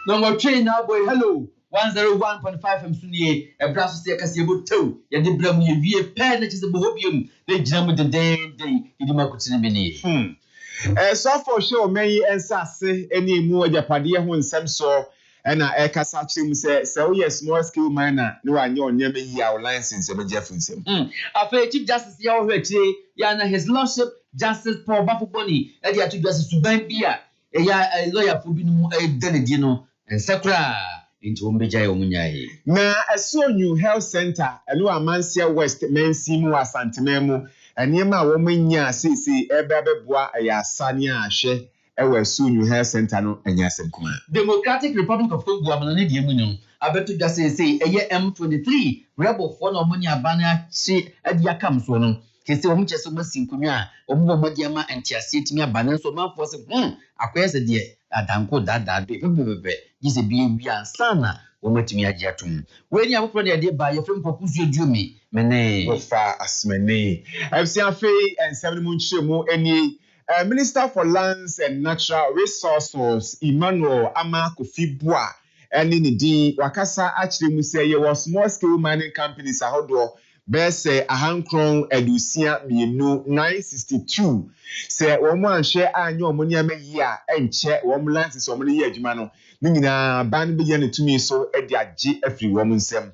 No more train now, boy. Hello. 101.5FM Sunday, a brass say Cassiabo toe, and the blam you via pen that is a Bohobio. They jam with the day, in the market in a minute. So for sure, many and sassy any more Japadia when some saw. And I cast him say, so yes, small skill manner. No, I know near me our license of Jefferson. I feel Chief Justice Yahweh, Yana, his lordship, Justice Paul Buffaboni, and the Chief Justice Suban Bia, a lawyer for being a Denedino, and Sakra into Umbeja Omunyai. Now, I saw new health center, a new Amancia West, Mensimu, Santimemo, and Yema Womania, Sisi, Ebabeboa, a Sanya, She. Ewe New Health Center no enyasem kuma. Democratic Republic of Congo amanane die munyo. Abeto just say M23 rebel for no money abana chi adia kam so no. Kese omu cheso masinkunwa a omu bomadi ama entiase timi abana so manfo se akoyese de adanko dada do bebebe gise bi ansa na womatimi agi atom. We ni abofro de ba ye frem kokusu edume mene ofa asmene. FC afei en 7 munchemu eni Minister for Lands and Natural Resources, Emmanuel Amakofibua, and in the Wakasa actually we say was small scale mining companies ahodo best say a handcron edusia mienu 962 say one share annual money year and check one lands is one year jumano nina ban begin to me so edia g every woman sem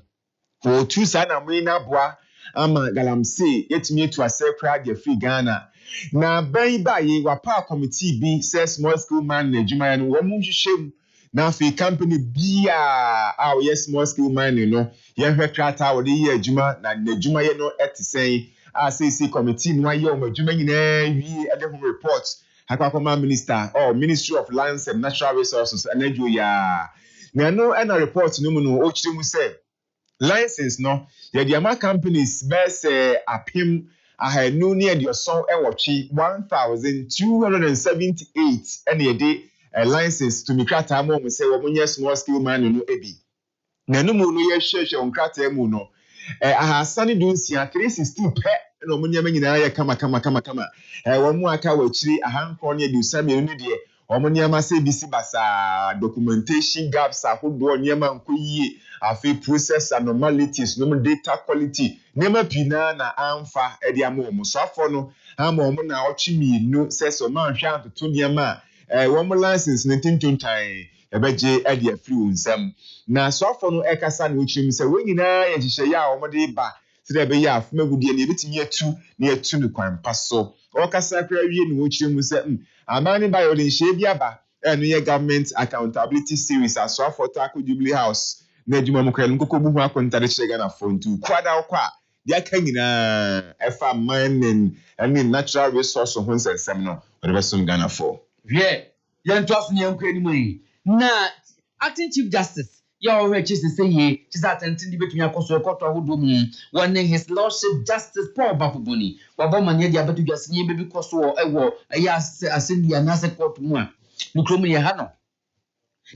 for two sana mwina boa ama galamse yetimi to accept crowd your free Ghana. Na bayi wapa committee bi says small school man na adwuma no wo mu hwehwem na afi company bia a wo yes small school man no ye hwe krata wo de ye adwuma na adwuma ye no etisen a say committee no aye o adwuma nyina wi ade home report akwa minister or Ministry of Lands and Natural Resources anajo ya na no na report no mu no o kire mu say license no ye the ama companies best apim ahanu ni edi oson ewochi 1278 and ye dey license to mikrata mo say wo munye small scale man no ebi na no mu no ye hwehwe on krata mu no ahasani dunsia 360 pe no munye manyina ye kama wo mu aka wachiri ahankro ne edi usame no de omunyama se bisi basa documentation gaps ahodo onyama nkoyie afi process anomalies no data quality nema pina na amfa edi amomo so afo no amomo na ochimi no seso man hwa antoto nyama wo mo license ne tintuntan ebeje edi afri unsam na so afo no ekasa na ochimi se we nyina ye hihye ya wo de ba sire be ya afuma gudie ne betimi atu ne atu ne kwan paso okasa kra wie ne ochimi se amani ba yo de hye biaba enu ye government accountability series aso afo tackle Jubilee House na djuma mo kran nkoko buhu akontare chega na fontu kwada kwa dia ka nyina efa mining and natural resource ho nsensem no we be some Ghana for ye yanto afuni yankwa ni mai na acting chief justice ya o heche se ye chisa atenti betumi akoso ekoto ahodo mu one his lordship justice Paul Bafuboni baba manye dia betu dwasenye bebi koso ewo ya asendi anase court mu a nukromu ye ha no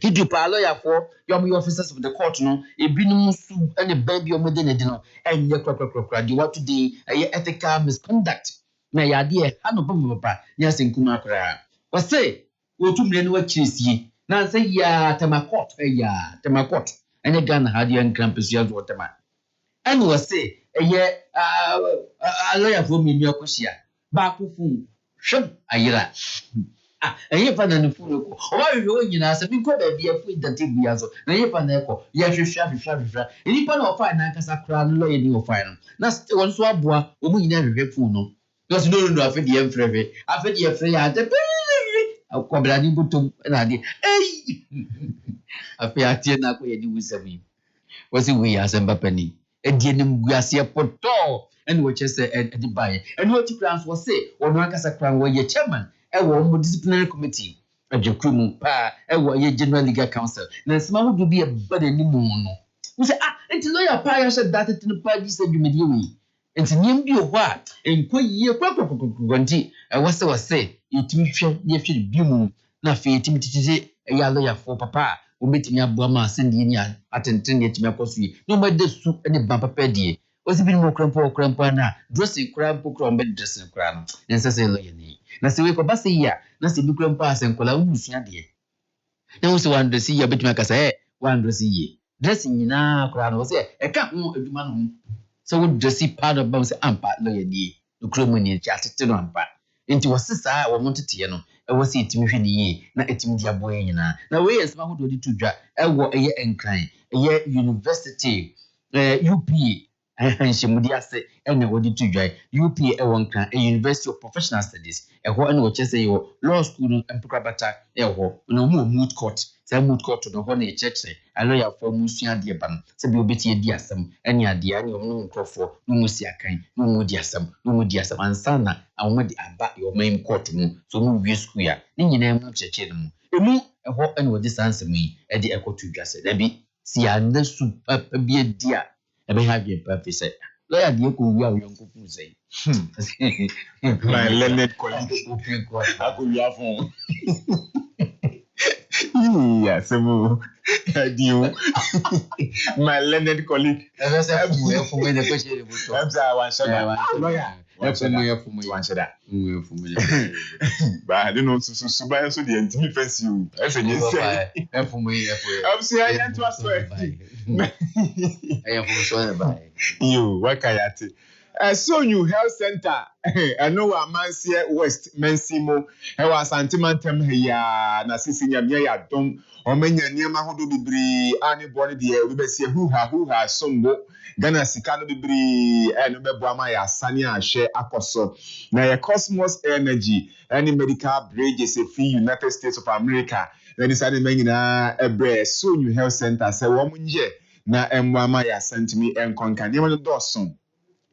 Hidu pa lawyer for your officers of the court no ebinum su ene baby omode ne di no enye kwakwa di what today ethical misconduct na ya de ha no papa nya senkuma akra wase wotumre ne wachiresie na say ya temakot ene Ghana ha de enkrampesi azo tema ene wase lawyer for me akosia ba kofu hwem ayira eye fa na nfunu ko o ba hwe nyina se bi ko ba bia fu idante bu yazo na eye fa na eko ya hwehwa eni pa na ofa na nkasa kra no lawyer ni ofa no na won so aboa o mu nyina hwehwe fu no because no afi de emfrehwe afi de efre ya de akobra ni butum na de afi atie na ko ye ni wusami wasi we asemba pani edie ni mguase poto eni wo chese edi baye eni wo ti plans wo se won nkasa kra wo ye chairman ewo mo disciplinary committee ajekumu pa ewo ye general legal council na nsema hudu bi e bada ni mu no we say enti lawyer pa ya said that tin pa di say dwumedi we enti nyem bi o ho a enkoyie kwakwakwakwanti wase yetimi hwe ye hwe bi mu na fe yetimi titite ya lawyer for papa o betimi aboa ma asendie ni atenten yetimi akoso yi no ma de su ne ba papa die osi bi mo krampo na dressing krampo krambe dressing kram nsa say lawyer ni na se we ko ba se ya na se bi krampo asenkola wusia de Now so one dress ye betumi aka say one dress ye. Dressing nyina kora no say e ka ho adwuma no. So wo dress part of bounce ampa no ye die. No kromo ni chi atete no ampa. Nti wosisa wo montete no e wo se itimi hwe ni ye na itimi dia boy nyina. Na we yes ma ho do di tudwa e wo eye enkran eye university UP Shimudi ase ene wodi tudwa UP e won kan University of Professional Studies e ho ene wo chese yo law school no emprabata e ho no mu moot court say moot court no ho na e cheche a lawyer for mu sua de ba no se bi obeti e di asem ene ade ani no nkrofo no mu si akan no mu di asem ansa na awon de aba yo main court mu so mu wie school ya ni nyina mu cheche no mu emu e ho ene wodi sansem yi e de ekotudwa se da bi si ande super bi e dia ebe have your purpose. Lawyer dey go we are young people say. My learned colleague. I go we have on. Yeah, so you. My learned colleague. As I said, for me the question I'm sorry, one shot. Lawyer. One shot. But I don't know so buy so the intimate face you. I said yes. For me. I'm saying I am to ask. I am from Swansea. You, what can I say? So new health center. I know a man's here West Mensimo. I was antimantem here. Na sisi nyamia ya dom. Omenya niema hudu bibri. Ani boni diye. Ube siye huha sombo. Gana sikano bibri. Nube buama ya sanya ashe akoso. Na ya Cosmos Energy. Any medical bridges fi United States of America. Na disade mengi na ebre. So new health center. Se wamunje. Na emwama ya sentimi enkonka. Niema no doson.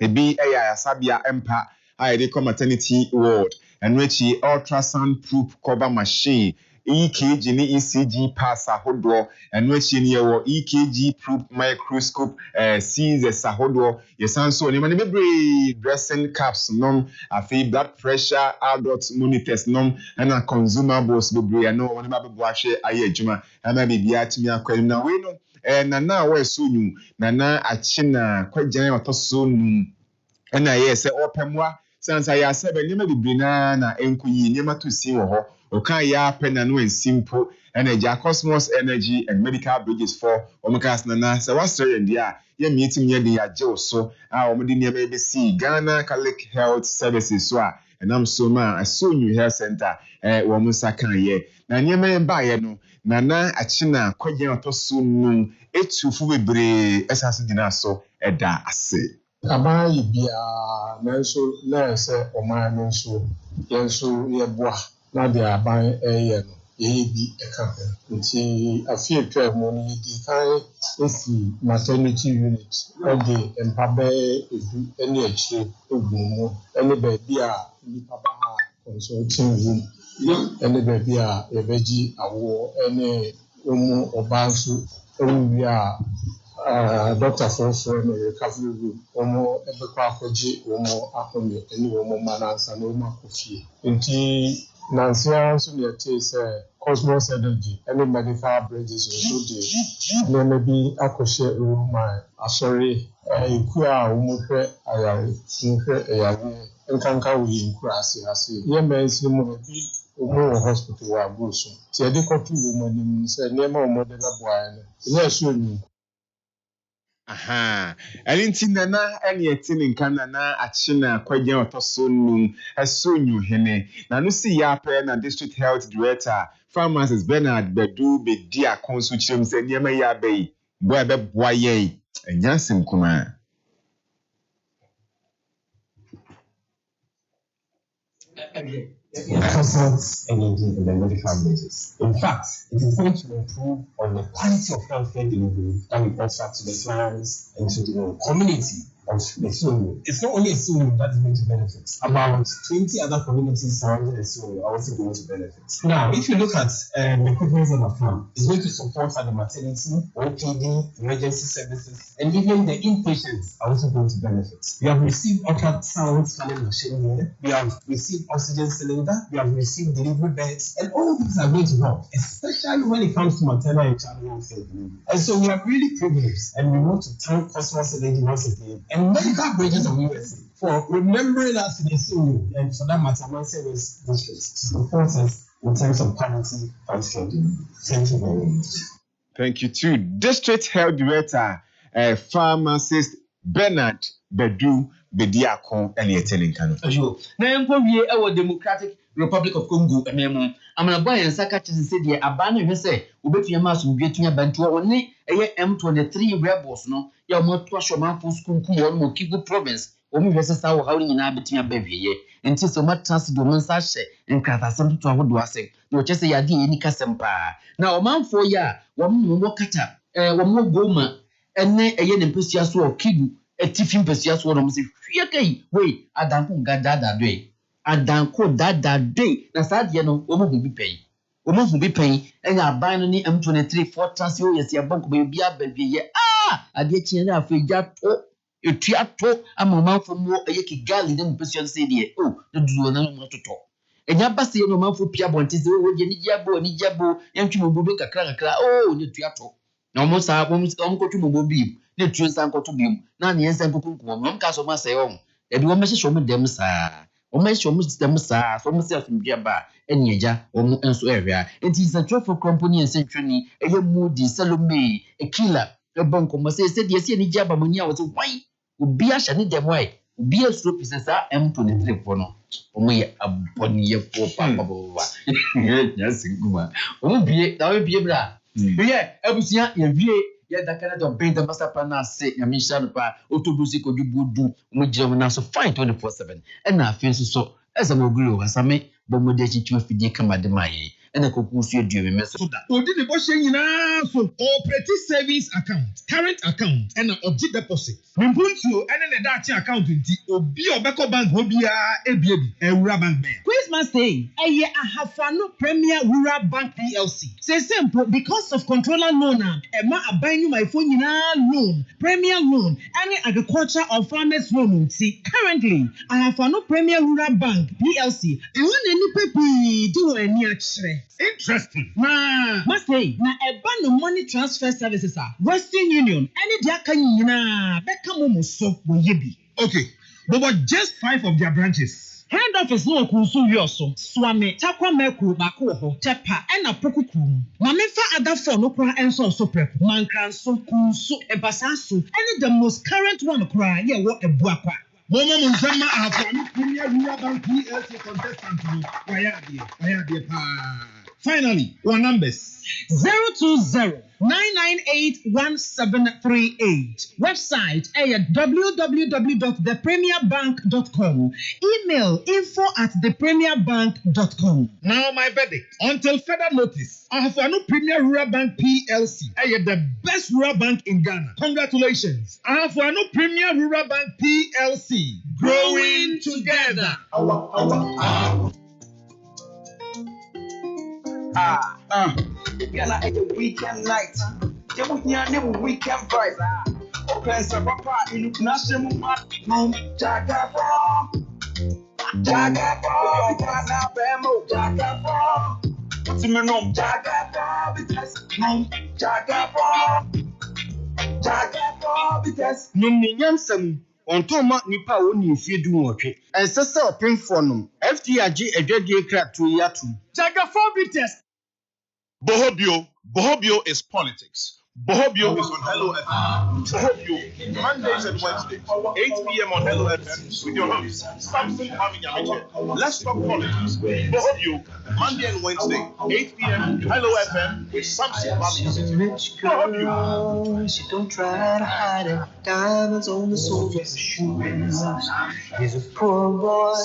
Ebi ya sabia empa a maternity ward and which ultrasound proof cover machine EKG ni ECG pass ahodo and which ni your EKG proof microscope sees ahodo yesanso ni mani bebre dressing caps nom afi blood pressure adult monitors nom and consumables bebre no woni ba bebo ahwe aye adwuma na bibia atimi akwani na we no nana we so nyu nana achina kwagyan otoso num na yes opemwa sansa ya sebe nyema bibina na enkuyi nyema to si wo ho okan ya pena no ensimpo na ja Cosmos Energy and Medical Bridges for omakas nana se wasre ndia ye mietim ye de ya je so a omde nyema be si Ghana Catholic Health Services so a enam so ma so new health center wo musa kan ye na nyema ba ye no nana achina kwagyan otoso num etufu bebre esase dina so eda ase abayi bia nanso na se oman nanso yenso yeboa na de aban eye no ye bi eka ho nti afie twa mu no yidi kan esi maternity unit ode empabe edu ene achi ogumu ene ba bia ni papa ha consulting room ene ba bia yebeji awo ene omu obanso owu ya doctor for recovery room omo ebekwa akoji omo akomi eni omo manansa no makofie nti nansia so ne te say Cosmos Energy any medical bridges so dey na maybe akoshe room asori iku a omo hwe ayare nhwe ayare nkanka wi nkura ase ye mensi mo bi omo hospital wa buso ti e de kotu omo nim say nema omo de na boa no ye so nyu aha elinti nana ene yetini nkana na achina kwagyan otoso num asonyu hene na no si ya pe na district health director pharmacist Bernard Bedu bedia konsu chirem se niema ya bei boa be boa ye enyasim kuma Cosmos Energy in the medical bridges. In fact, it is going to improve on the quality of healthcare delivery that we offer to the clients and to the community of the Sulu. It's not only a Sulu that is going to benefit. About 20 other communities surrounding the Sulu are also going to benefit. Now, if you look at the equipment on the farm, it's going to support at the maternity, OPD, emergency services, and even the inpatients are also going to benefit. We have received ultrasound scanning machine here. We have received oxygen cylinder. We have received delivery beds, and all of these are going to help, especially when it comes to maternal and child health care delivery. And so we are really privileged, and we want to thank Cosmos Energy once again and Medical Bridges of USA for remembering us in the senior, and for that matter, my say was district. Support us in terms of penalty and scheduling. Thank you very much. Thank you too. District Health Director, Pharmacist Bernard Bedu Bediako Elietenen Kano. Ayo. Na yempo wie e Democratic Republic of Congo enemu. Amana boy ensaka chese se de aba na hwese obetua ma so betua bantu woni eye M23 rebels no ya mo to ashomanfo school ku won mo Kivu province omu hwese sa wo hawri nyina betua bawieye enti so ma trans do nsa hye nkratasem to ahodo ase no chese ya de eni kasempa na omanfo ya wo mo kata wo mo goma ene eye ne mpesia so o Kivu etifi mpesia so no mo se hwie kai we adanko gadada doe adanko dada doe na saade no wo mo bi pei omo bi pei enya aban no ni M23 fortress yo yesi abanko be bia bawieye ade chie na afeja to etua to amamanfo mo eye Kigali ne mpesia se de na duzo na mo toto enya base no manfo pia bonte se wo je ni jabo yantwi mo bobe kakra ne tua to na omo sa omo kotu mo bobi ne tuo san kotu bi na ne yensan kokunkum mo ka so ma se on ebi wo mehye so mo dem sa o me show mo dem sa so mo se asumdua ba enyeja o mo enso ehwea enti central for company ensentwani eye mudi salome ekila ebanko mo se de se ni jaba mo nya wo se wai obi ahye ne dem wai obi asuro pise sa M23 fo no o mo ye aboniye fo papa nya singuma o mo bie da we bie bra ye abusia ye wie ya dakana do benda masapa na se ya misha no pa otobusi ko dubudu mo jira mo na so fine 24/7 na afin so eza mo gulu wasame bo mo de chichu afidie kama de maye na kokusu edume meso odi ne bo hye nyina so cooperative savings account current account and object deposit mpuntuo ene ne dachi account nti obi obeko bank obia ebiebi ewura bank be Christmas day eye ahafano Premier Rural Bank PLC say simple because of controller loan ema abanyu my phone nyina loan Premier loan any agriculture or farmers loan nti currently ahafano Premier Rural Bank PLC e won any pepi do ani akire interesting must say na eba no money transfer services Western Union any dia kan nyina beka momo so wo yebi okay but just 5 of their branches head office no kunsu yoso swame takwa meku bako ho tepa ena pokuku mamefa other phone no kra enso so prep mankranso kunsu ebasaso any the most current one kra ye wo ebuakwa Momo Munzama Afro Premier Rural Bank PLC contestant no waya de pa. Finally, our numbers 020-998-1738. Website www.thepremierbank.com. Email info@thepremierbank.com. Now my verdict. Until further notice, Afro Premier Rural Bank PLC the best rural bank in Ghana. Congratulations. Afro Premier Rural Bank PLC. Growing together. Gonna have a weekend night. You would not have a weekend vibe. Open some papa in national market. Jagabom, Ghana Bemo, Jagabom. What's in my name? Jagabom, because Nunyansam ontoma nipa woni fiedu nwotwe ensese opemfo nom FTAG edwedie kratu yatu Jagabom. Bohobio is politics. Bohobio is on Hello FM. Bohobio, Mondays and Wednesdays, 8 p.m. on Hello FM with your host, Samson Maminyamiche. Let's talk politics. Bohobio, Monday and Wednesday, 8 p.m. Hello FM with Samson Maminyamiche. Bohobio. She don't try to hide it. Diamonds on the soles of her shoes. He's a poor boy,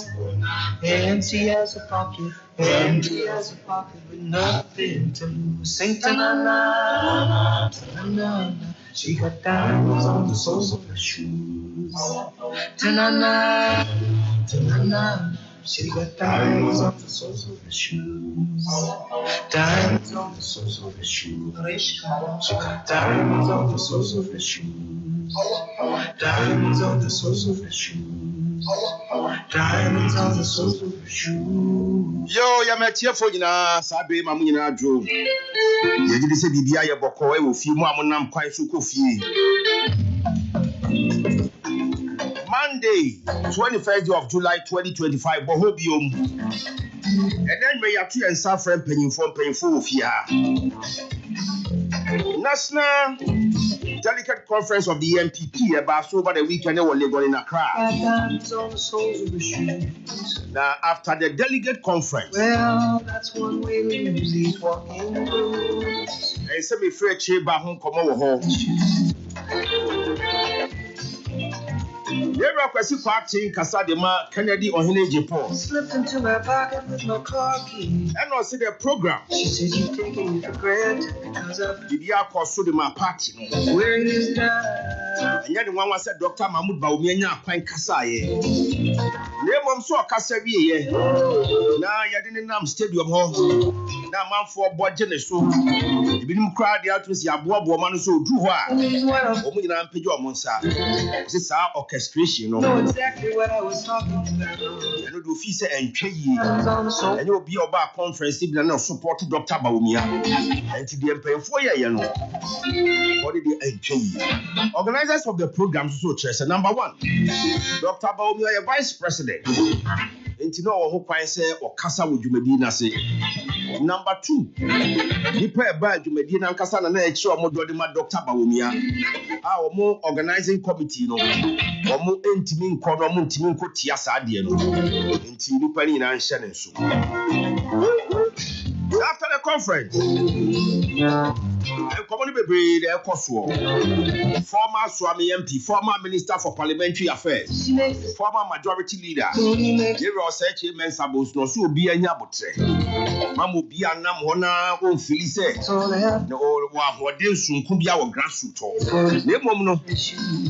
empty as a pocket. Empty as a pocket with nothing to lose. Sing ta-na-na, ta-na-na. She got diamonds on the soles of her shoes. Ta-na-na, ta-na-na. She got diamonds on the soles of her shoes. Diamonds on the soles of her shoes. She got diamonds on the soles of her shoes. Diamonds on the soles of her shoes. Diamonds on the soles of her shoes. yo ya metiefo nyina sabe mamu nyina adwo ye gidi se bibia ye bokọ e wo fie mu amonam kwan so kọ fie Monday Monday, 21st day of July 2025, Bohobio. And then may you and suffering paying for here. National Delegate Conference of the MPP about over the weekend in Accra. Now, after the delegate conference, Well, that's one way we lose these walking blues. and some afraid chamber home come over home. Yẹ́rọ kwesi kwakye nkasa de ma Kennedy Ohene Japan. Slipped into my pocket with my car key. And also the program. She said you've taken me for granted because of Did you also de my party? where it is now. And yet the one was said Dr. Mahmoud Baumia Pine Kasaye. Name so Kasa ye. Now you didn't know stadium home. Now man for budget so. You been crowd out with your boy woman so do what? Omina and Pedro Monsa. This is our orchestration. Know exactly what I was talking about. You know, do fees and tree. I was on the sofa. And you'll be about conference if you support Dr. Baumia. And to the empire for you know. What did they enjoy? Organizers of the program so chess. Number one, Dr. Baumia, vice president. And you know who can say or Casa with Medina say. Number two, Nipa Bad Medina and Casa and Echo Mododima Dr. Baumia. Our more organizing committee, no, or more intimate corner, Timin Kotiasa, until Nipa and Shannon. After the conference, former Swami MP, former Minister for Parliamentary Affairs, former Majority Leader, General Secretary Mensabos, no so be a yabotre. Mamu be a nam hona on Phyllis, no what deal soon could be our grassroots.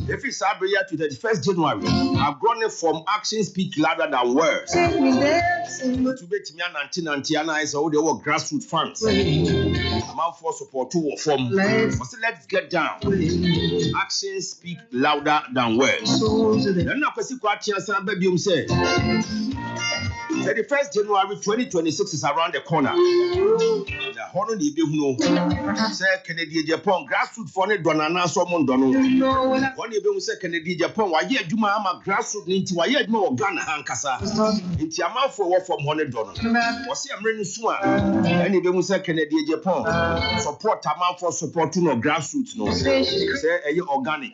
If it's Sabria to the 1st January, I've grown from action speak louder than words. To bet me an anti-Antiana is all the grassroots funds. Man for support to form. Let's get down. Actions speak louder than words. Then now, Kwesi Kwakye Baby said, 31st January 2026 is around the corner. The honor the Behuno say Kennedy Japan grassroots for the Donana Somon Dono. One even say Kennedy Japan, why ye Juma ama grassroots into why ye no Ghana Hankasa. It's your mouth for what from $100. Was he a many swan? And even say Kennedy Japan support a man for support to no grassroots no. Say a organic,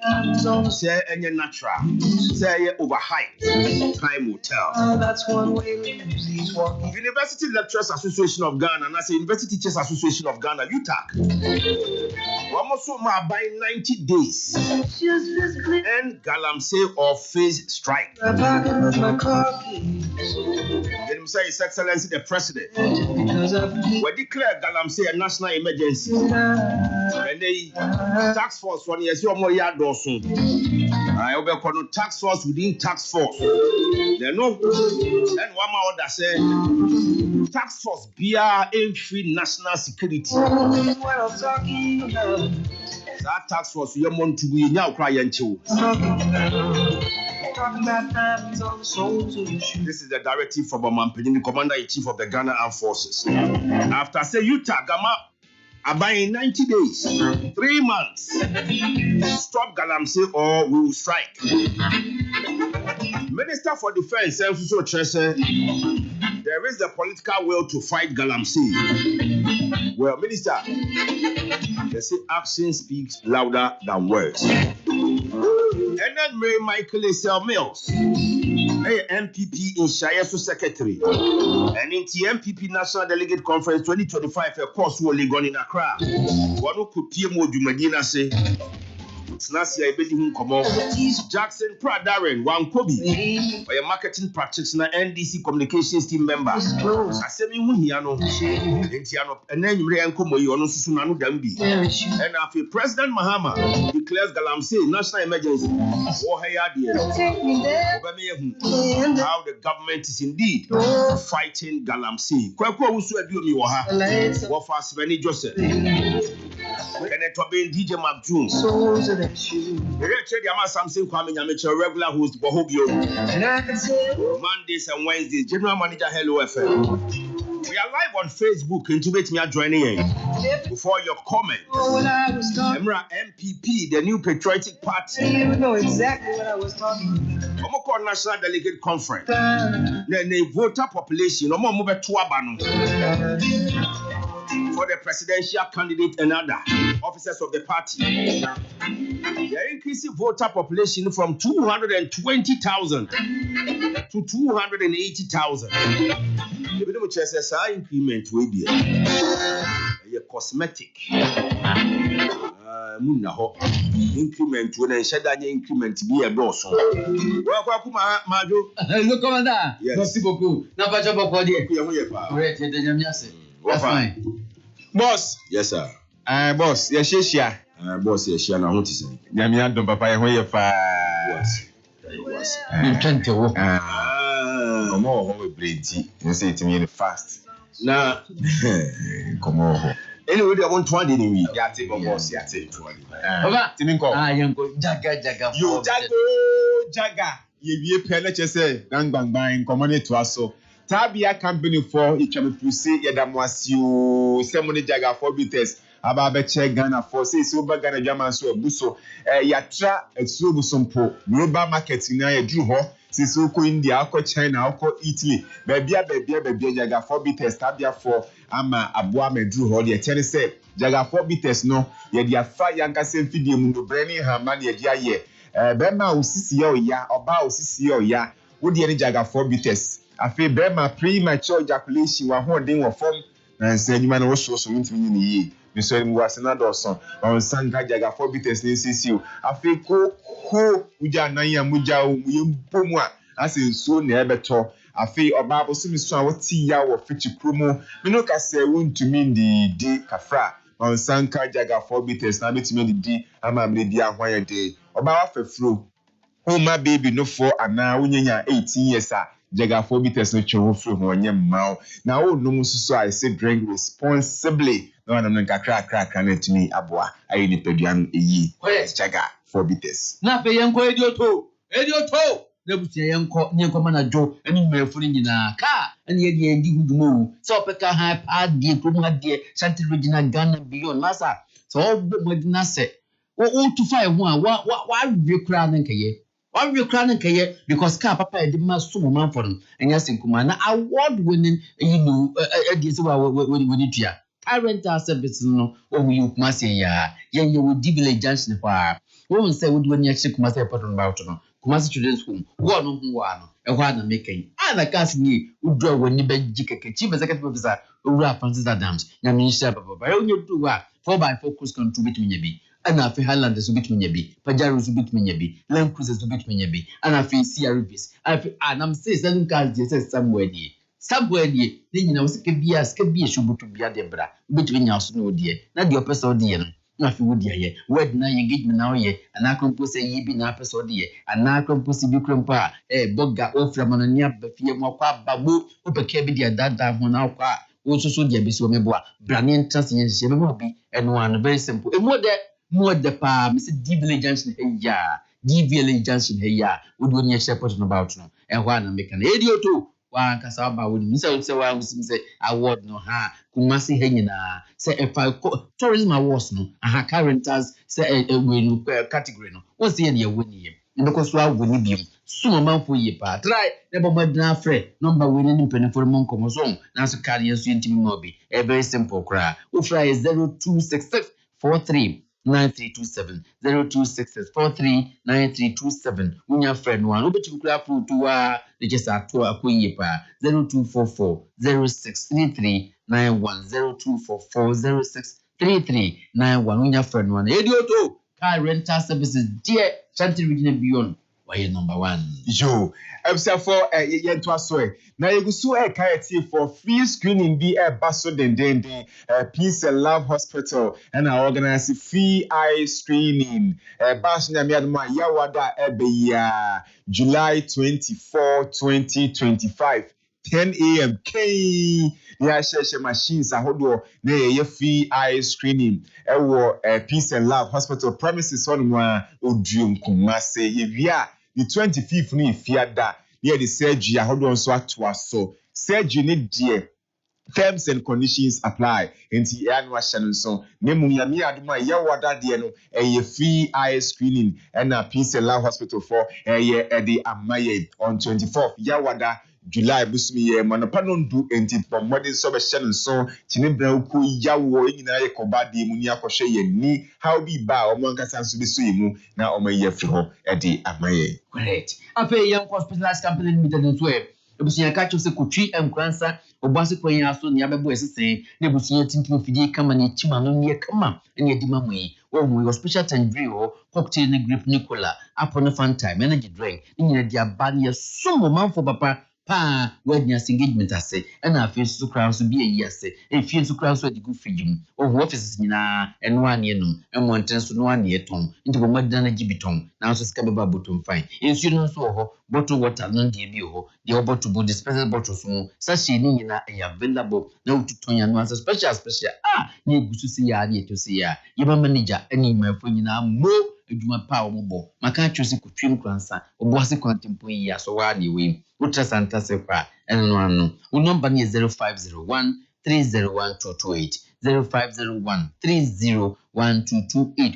say any natural, say overhyped. Time will tell. That's one way. University Lecturers Association of Ghana and as a University Teachers Association of Ghana, UTAC. Almost so by 90 days. And Galamsey or phase strike. Let him say His Excellency the President. We declare Galamsey a national emergency. And they tax force for the more yard or soon. I will call no tax force within tax force. There no and one more that say tax force BR entry national security. That tax force you want to be now crying to. This is the directive from Mampini, Commander-in-Chief of the Ghana Armed Forces. After say Utah Gama about in 90 days, 3 months, stop Galamsey or we will strike. Minister for Defense, there is the political will to fight Galamsey. Well, Minister, they say action speaks louder than words. And then Mary Michael Esel Mills, MPP in Shayesu Secretary, and in the MPP National Delegate Conference 2025, of course, will gone in Accra. One who could PMO Medina say, Snasia Ebedi Komo, Jackson Pradaren, Wan Kobi, or a marketing practitioner, NDC communications team member. Asemi Muniano, and then Komo, you know, Sunanu Dambi. And after President Mahama declares Galamsey national emergency, how the government is indeed fighting Galamsey. Kwekwa Usu Ediomi Waha, Wafas Benny Joseph, Kenneth Obin, DJ McJune. Regular host Bohobio Mondays and Wednesdays, General Manager Hello FM. We live on Facebook. Intubate me joining in. Before your comment, Emra MPP, the new patriotic party. You know exactly what I was talking about. Omoko National Delegate Conference. The voter population, Omo move to Abano. For the presidential candidate and other officers of the party. They increased voter population from 220,000 to 280,000. The minimum chances are increment will be a cosmetic. Increment when I said that increment be a dose. Welcome, Majo. Look, Commander. Yes. Merci beaucoup. N'a pas de beaucoup dire. Great, that's fine. Boss. Yes, sir. Boss, yeshia. Boss, yes, she and I want to say. Nyamia don papa ye ho ye fa. Was. Intente wo. Omo ho we bredi. You say it me fast. Now, Come on. anyway, I want 20 in me. Yate boss, yate 20. Baba. Timinko. Yanko jaga. You jaga. Ye wie pe na chese dan gbangban komone to aso. Tabia company for itwame puse yedamwasio semone jaga for bites aba be che Ghana for say so ba Ghana dwaman so abuso yatra exuro busompo global market na ye dru ho say so ko India akọ China akọ Italy bebia jaga for bites tabia for ama aboa medru ho de chere say jaga for bites no ye dia fa yanka se mfidie mu no brani ha ma ne ye dia ye be ma osisi ye oya oba osisi ye oya wo de ne jaga for bites afi bema premature ejaculation wa ho den wo fom na nse nyuma na wo so ntimi ni yi mi so mu wase na doson on sanga jaga for bites ni sisi o afi ko uja nan ya muja o mu yempomu a ase nso na ebeto afi oba aboso mi so a wo ti ya wo fichi promo mi no ka se wontumi ndi kafra on sanga jaga for bites na betimi ndi ama mi di ahwan ye de oba wa fafuro o ma baby no for ana wonyanya 18 years a jaga for bites no chewo fro ho onye mma na o no mususu I say drink responsibly no na nkakra na timi aboa ayi ni peduan eyi jaga for bites Na fe yanko edioto na butia yanko mana jo ani mefuni nyina ka ani ye de ndi hudumo so opeka ha pa de promo de Shanty Regional Ghana beyond masa so obodina se o to five one wa rekura na nkeye one rekura na nkeye because ka papa e de ma sumo man for enya sinkuma na award winning e so we tua current service no o wi kuma se ya ye wo dibile junction kwa wo say wo do nya chi kuma se patron about no kuma se children's home wo no hu wa no e ho na meken ana kas ni udro woni be jikeke chief executive officer owura Francis Adams na minister papa e onye do wa 4x4 cruise control bit menyabi ana fi Highland so bit menyabi Pajaro so bit menyabi Land Cruiser so bit menyabi ana fi CRVs afi anam say seven cars dey say somewhere ni nyina wosike bia shubutu bia de bra bit menya so no die na de opesa odie no na fi wodi aye wed na engagement na oye ana krompo say yibi na pesa odie ana krompo si bi krompo a boga ofra manania bafie mo kwa babo opeke bi de dada ho na kwa wo so de bi so meboa brane entrance yen hye mebo bi eno an very simple mo de pa me say diligence ya wodi woni support no about no e ho na meka na edioto wa kasa ba woni mi say wa musim say award no ha kumasi he nyina say if tourism awards no aha currenters say we category no what's the ye woni ye ndoko so awoni bi sumo manfo ye pa try ne bomodna frɛ number we ni mpenefo mo nkomo so na so kare yesu ntimi mo bi very simple kra wo fra 0266439327 0266439327 unya friend one obechi kura fruit wa de jesa to akoyi pa 0244063391 0244063391 unya friend one edioto car rental services dear Shanty Regional beyond why number 1 yo ebsa for yento aso na yegusu kaiti for free screening be baso den Peace and Love Hospital and I organize free eye screening bash na mi aduma yawada ya July 24 2025 10 a.m. Ya share machines ahodo na ye free eye screening ewo Peace and Love Hospital premises on wa Oduum Kumase yevia the 25th ni fiada near the surgery ahodo nso atoa so surgery ni die Terms and conditions apply. Nti annual channel so nemu ya mi aduma ya wada de no free eye screening and a Pinsela Hospital for the amaye on 24th ya wada July busumi ye manopano ndu enti from modern so be channel so tinebra ku ya wo nyina ye koba de mu ni akohwe ye ni how be ba omo nkasa nso be so yimu na omo ye fi ho the amaye. Correct. Ape young hospitalized company limited nso ebusunya ka chose kotwi enkransa obase kwan aso ne abebo esese ne ebusunya tintim fidie kama ne chima no ne kama ne edi mamwe wo mu special tendri ho cocktail ne grape nicola apple fanta energy drink ne nyina dia ba ne somo manfo papa pa wanya engagement ase na afi so kran so bi eyi ase efi so kran so adigu fridge o offices nyina eno ane enum enwonten so no ane eton nti bo madina na gibiton na so ska beba bottom fine ensu no so ho bottle water no de bi ho de bottle bo dispenser bottle so sachet ni nyina e available na ututon ya no special ni egusu si ya na eto si ya yeba manager ani mafo nyina mo eduma pa omobo maka chosi kutwem kransa obo ase kwantempo yi aso wa de we ultra santa sefa eno anu o number ni 0501 301 0501 301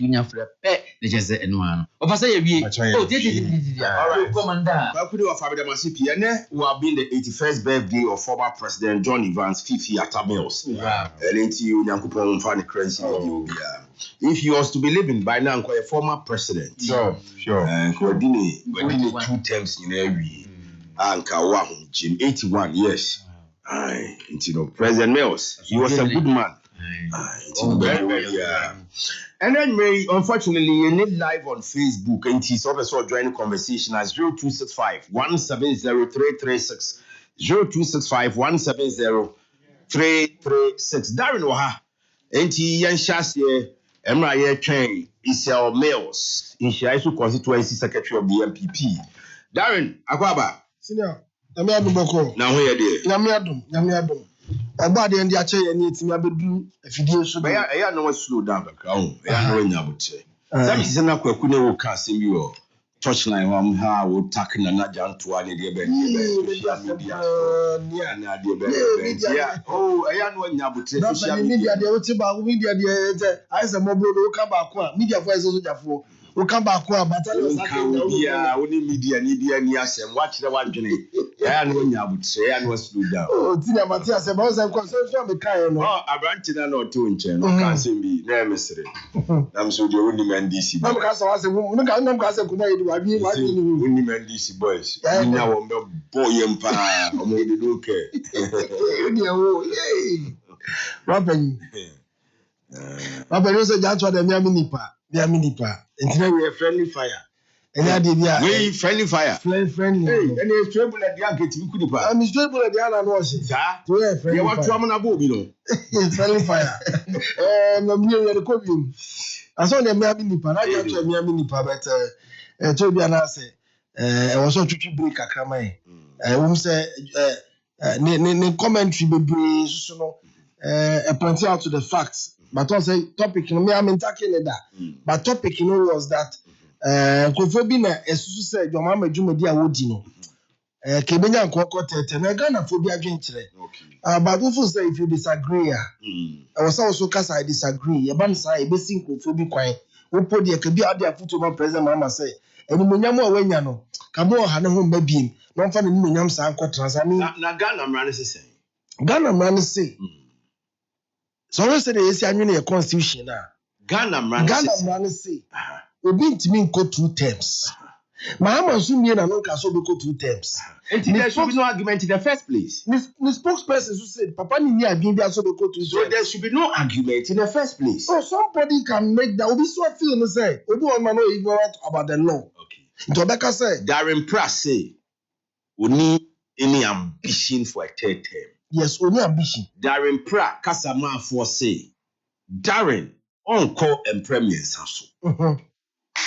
unya fra pe de jese eno anu ofasa ye wie alright commander bakudi wa Fabida Masipi ene who have been the 81st birthday of former President John Evans Fifi Atamils. Elenti unyankopon mfa ne crazy obia. If he was to be living by now, a former president. Sure. Kodine 2 terms in every Anka Wahum Jim 81 yes. President Mills, he was a good man. Very. And then unfortunately, you need live on Facebook and he's also joining the conversation as 0265 170 336 0265 170 336. Darren Waha, and he yan shasye Emra train Isel Mills in Shaisu constituency secretary of the MPP. Darren Akwaba. Senior, Yamiadum Boko. Now here there. Yamiadum. About the end, the chair and it's my bedroom. If you do so, I know what slow down the crown. I know what say. That is an aqua couldn't walk casting you. Touchline one how would tackle an agent to any dear bed. Yeah. Oh, I know what Nabu said. Media, the Otiba media, I said, Mobile, come back. Media voices for. We come back, but only media near some watch the one journey. I know Nabu say, I was slow down. Oh, Tina Matthias, I'm concerned from the kind. Oh, I ranted an or two in chain. Can't see me. Never mystery. I'm so the only man DC. I'm only man DC boys. Now I'm a boy empire. I'm only look at Robin. Robin also just what the Minipa. And today we are friendly fire. And I did we friendly fire. Friendly. Hey, and it's trouble at the Yankee. You couldn't buy. I'm trouble at the other nurses. You want to run a bob, you know. It's friendly fire. I'm near the commune. I saw the Minipa. I got to a Minipa, but told me an answer. I was so to break a cramay. I won't say, commentary be breeze, pointing out to the facts. But also topic, I'm tackling that. But topic, was that Kofobina, as you said, your mama Jumedia Wodino. Kebenya Kwakota, and I got a phobia against it. But also say if you disagree, I was also cast I disagree. A bansa, a basic Kofobi quiet. Who put the Kabia there put over President Mama say, and Munyamo Wenyano, Kamo Hanaho Babim, not finding Munyam Sanko Transami. Nagana man is saying. Ghana man say. So I said, yes, I mean a constitution now. Ghana man say, we been to me go 2 terms. My mama soon me and I don't so go 2 terms. And there should be no argument in the first place. The spokesperson who said, Papa Nini again, so go 2 terms. So there should be no argument in the first place. So somebody can make that. We be so feeling to say, we don't know ignorant about the law. Okay. Tobacco said, Darren Prass say, we need any ambition for a 3rd term. Yes, only ambition. Darren Pratt, Kasama for say, Darren, on-call and premier Sasso.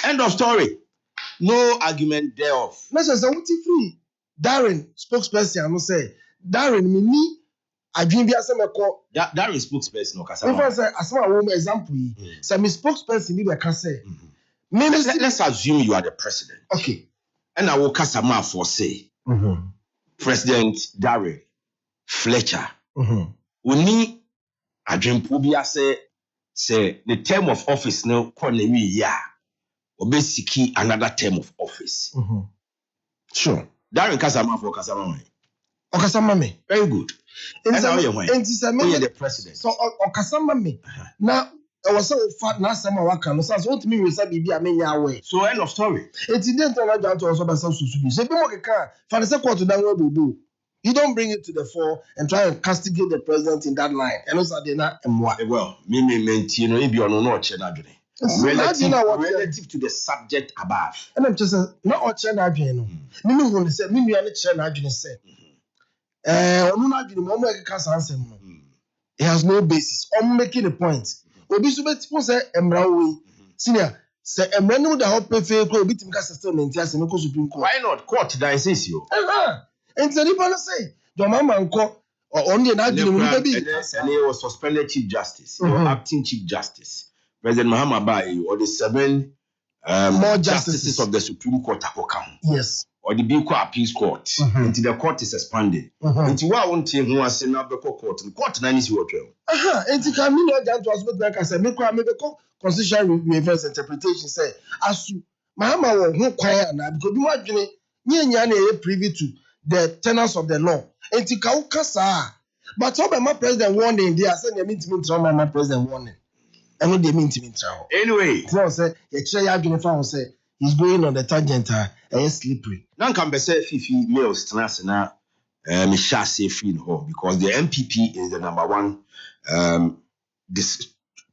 End of story. No argument thereof. Let's say, free. Darren, spokesperson, I'm say, Darren, me, I dream be as a call. Darren spokesperson, no Kasama. If I say, as a woman example, say, me spokesperson, me, I can say, let's assume you are the president. Okay. And I will Kasama for say, President Darren Fletcher, Oni adwempo bi ase say the term of office no konewi ya obesiki another term of office. Sure. Darren Kasama for Kasama. Okasama me. Very good. And now you're the president. So Okasama me. Now I was so fat na sama waka no so what me we say bibi amenya away. So end of story. It didn't turn out to also be some susu. So people can for the second to that we you don't bring it to the fore and try and castigate the president in that line. And also they not well, me mentino if you are not relative to the subject above. And I'm just not all chen adwene no. Me who say me nua ne chen adwene say. Onu na adwene mo make kasa ansem no. It has no basis. I'm making a point. Obi so betimo say emra we. Senior say emra no da hop pay ko obi tim ka settlement ya se me ko Supreme Court. Why not court that is you? And so people say your mama unko or only an adwene we be. And he was suspended Chief Justice, acting Chief Justice. President Mahama Bai or the 7 more justices of the Supreme Court Akokam. Yes. Or the Biko Appeals Court. Until the court is expanded. Until what one team who was in the court and court nine is what well. Until Camino Jan to us like I said, make a constitutional reverse interpretation say as Mahama won't quiet now because you are Nyanya privy to the tenets of the law. Until Kaukasa. But my president warning, they are saying they mean to me trauma my president warning. And what they mean to me trauma. Anyway, so say he's going on the tangent and slippery. Now can be said 50 males transna Misha say free home because the MPP is the number one this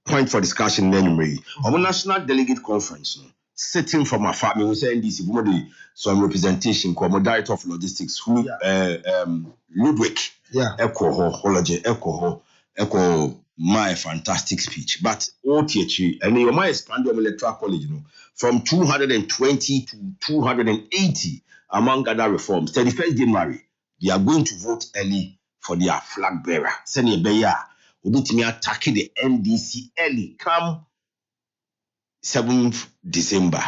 point for discussion anyway. Our national delegate conference sitting from afar, we say NDC some representation como director of logistics who Ludwig Echo my fantastic speech, but OTH and you might expand your electoral college, from 220 to 280 among other reforms. 31st January, they are going to vote early for their flag bearer. Senior Beya will be to me attacking the NDC early come 7th December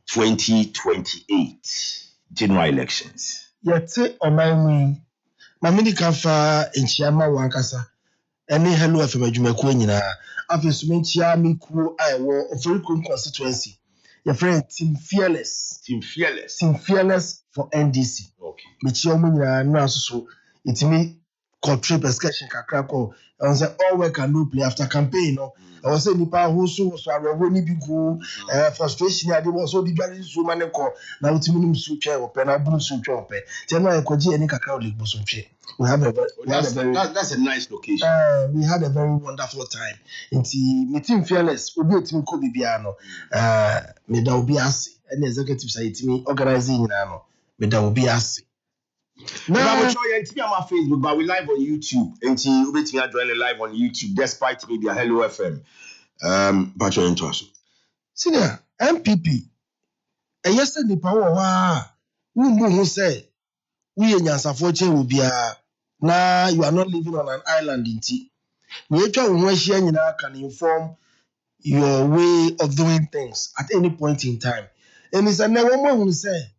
2028 general elections. Yet, on my way, my Kafa in Chiama Wankasa. Any Hello FM adwumakuo nyina afeso menchia miku aiwo Oforikum constituency your friend team fearless for NDC okay mechia omo nyina no asoso itimi control excursion kakra ko and say all work and no play after campaign no I was saying nipa who so arewo ni bi go frustration ade was so di dware so mane ko na utimi nim so twa ope na buru so twa ope tell na ekoji ani kakra ole gbo so twa. That's a nice location. We had a very wonderful time. Inti meeting fearless. Obi otimi ko bibia no. Me da obi ase. Any executive say itimi organizing na no. Me da obi ase. Now we show you on my Facebook, but we live on YouTube. Inti obi timi join live on YouTube despite media Hello FM. But you're interested. Senior MPP. Yesterday power wa. Who say we nyansafo che obia na you are not living on an island inti we twa wo hwahia nyina can inform your way of doing things at any point in time and is na wo mo hu say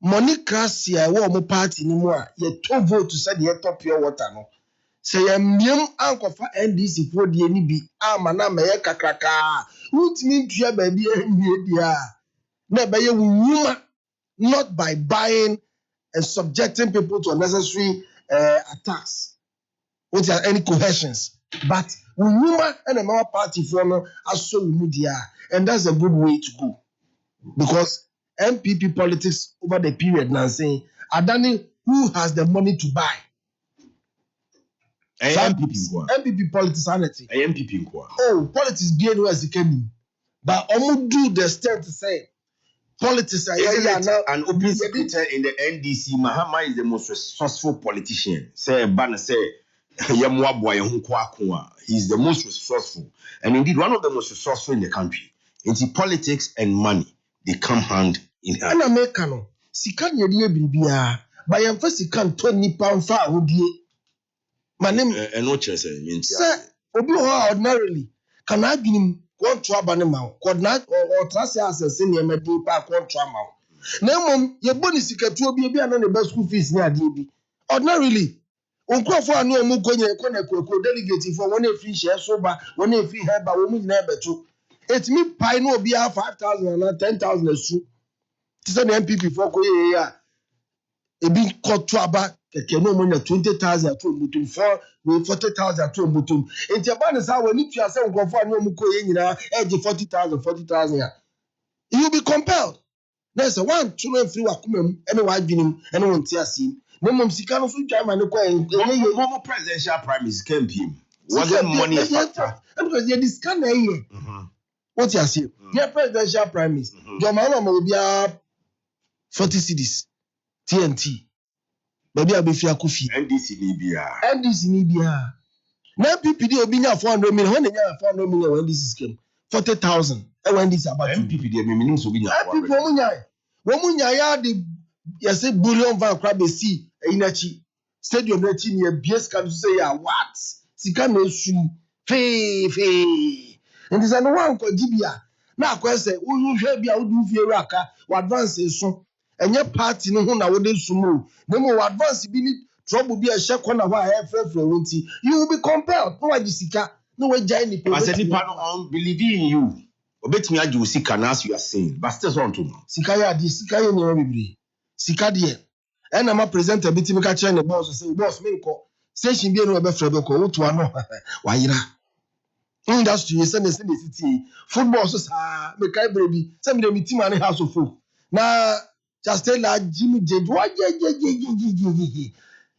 money crasia wo mo party ni mu a ye to vote to say the top pure water no say ya miem ankofa NDC for die ni bi ama na me ye kakraka utimi tua ba bi ehwie dia na ba ye wuma not by buying and subjecting people to unnecessary attacks without any cohesions. But we woman and our party for also media, and that's a good way to go. Because MPP politics over the period now saying Adani who has the money to buy. MPP politics sanity. MPP oh, politics being as it came. But I'm do the stand to say politics are an open secretary in the NDC. Mahama is the most resourceful politician. Say Bana say he's the most resourceful, and indeed one of the most resourceful in the country. It's politics and money. They come hand in hand. And Americano, Sikan Yadia Bibia, by am first Sikan 20 pound far would ye. My name and what you say means sir, Obi ordinarily can I give him one trouble animal, could not or trust as a senior medical park one trauma. No, mom, your bonus to be a best school fees near DB. Ordinarily, Unkofo anu omu konye kone delegate for one free share soba, one free heba, woman never to. It's me pie no be 5,000 and 10,000 esu. Tisa the MPP for koye ya. Ebi kotu aba keke no money 20,000 to mutum 40,000 to mutum. Enti abane sa wani tua se unkofo anu omu koye nyina eji 40,000 ya. You be compelled. There's a one children free wakumem any white binim and one tear scene. No mum sikano so jama no coin. Momo presidential primaries came him. Wasn't money a factor? Because you discount a year. What you say? Yeah, presidential primaries. Your mama will be 40 cities. TNT. Baby, I'll be fair coffee. NDC Libya. NDC Libya. Now PPD will be 400 million. When they have 400 million when this is came. 40,000. And when this about MPP, they meaning to be Womunya ya the yase bullion van crab see inachi stadium na chi near BS can say ya what sika na su fe and this no one ko gibia na akwa say wo hwe bia wo du fie raka wo advance so enye party no ho na wo de sumu na mo advance bi ni trouble bi a hye kona ho a frefre wonti you will be compelled no wajisika no we jai ni as any part on believing in you. Obetimi agi wo sika na as you are saying but still want to sika ya di sika ye nyo bibiri sika de e na ma presenter bitimi ka kire ne boss say boss me nko station bi no be frebe ko wotu ano wa yira industry ye say me city football so sa me kai brebi say me dem team and house of folk na Chastela Jimmy J wa je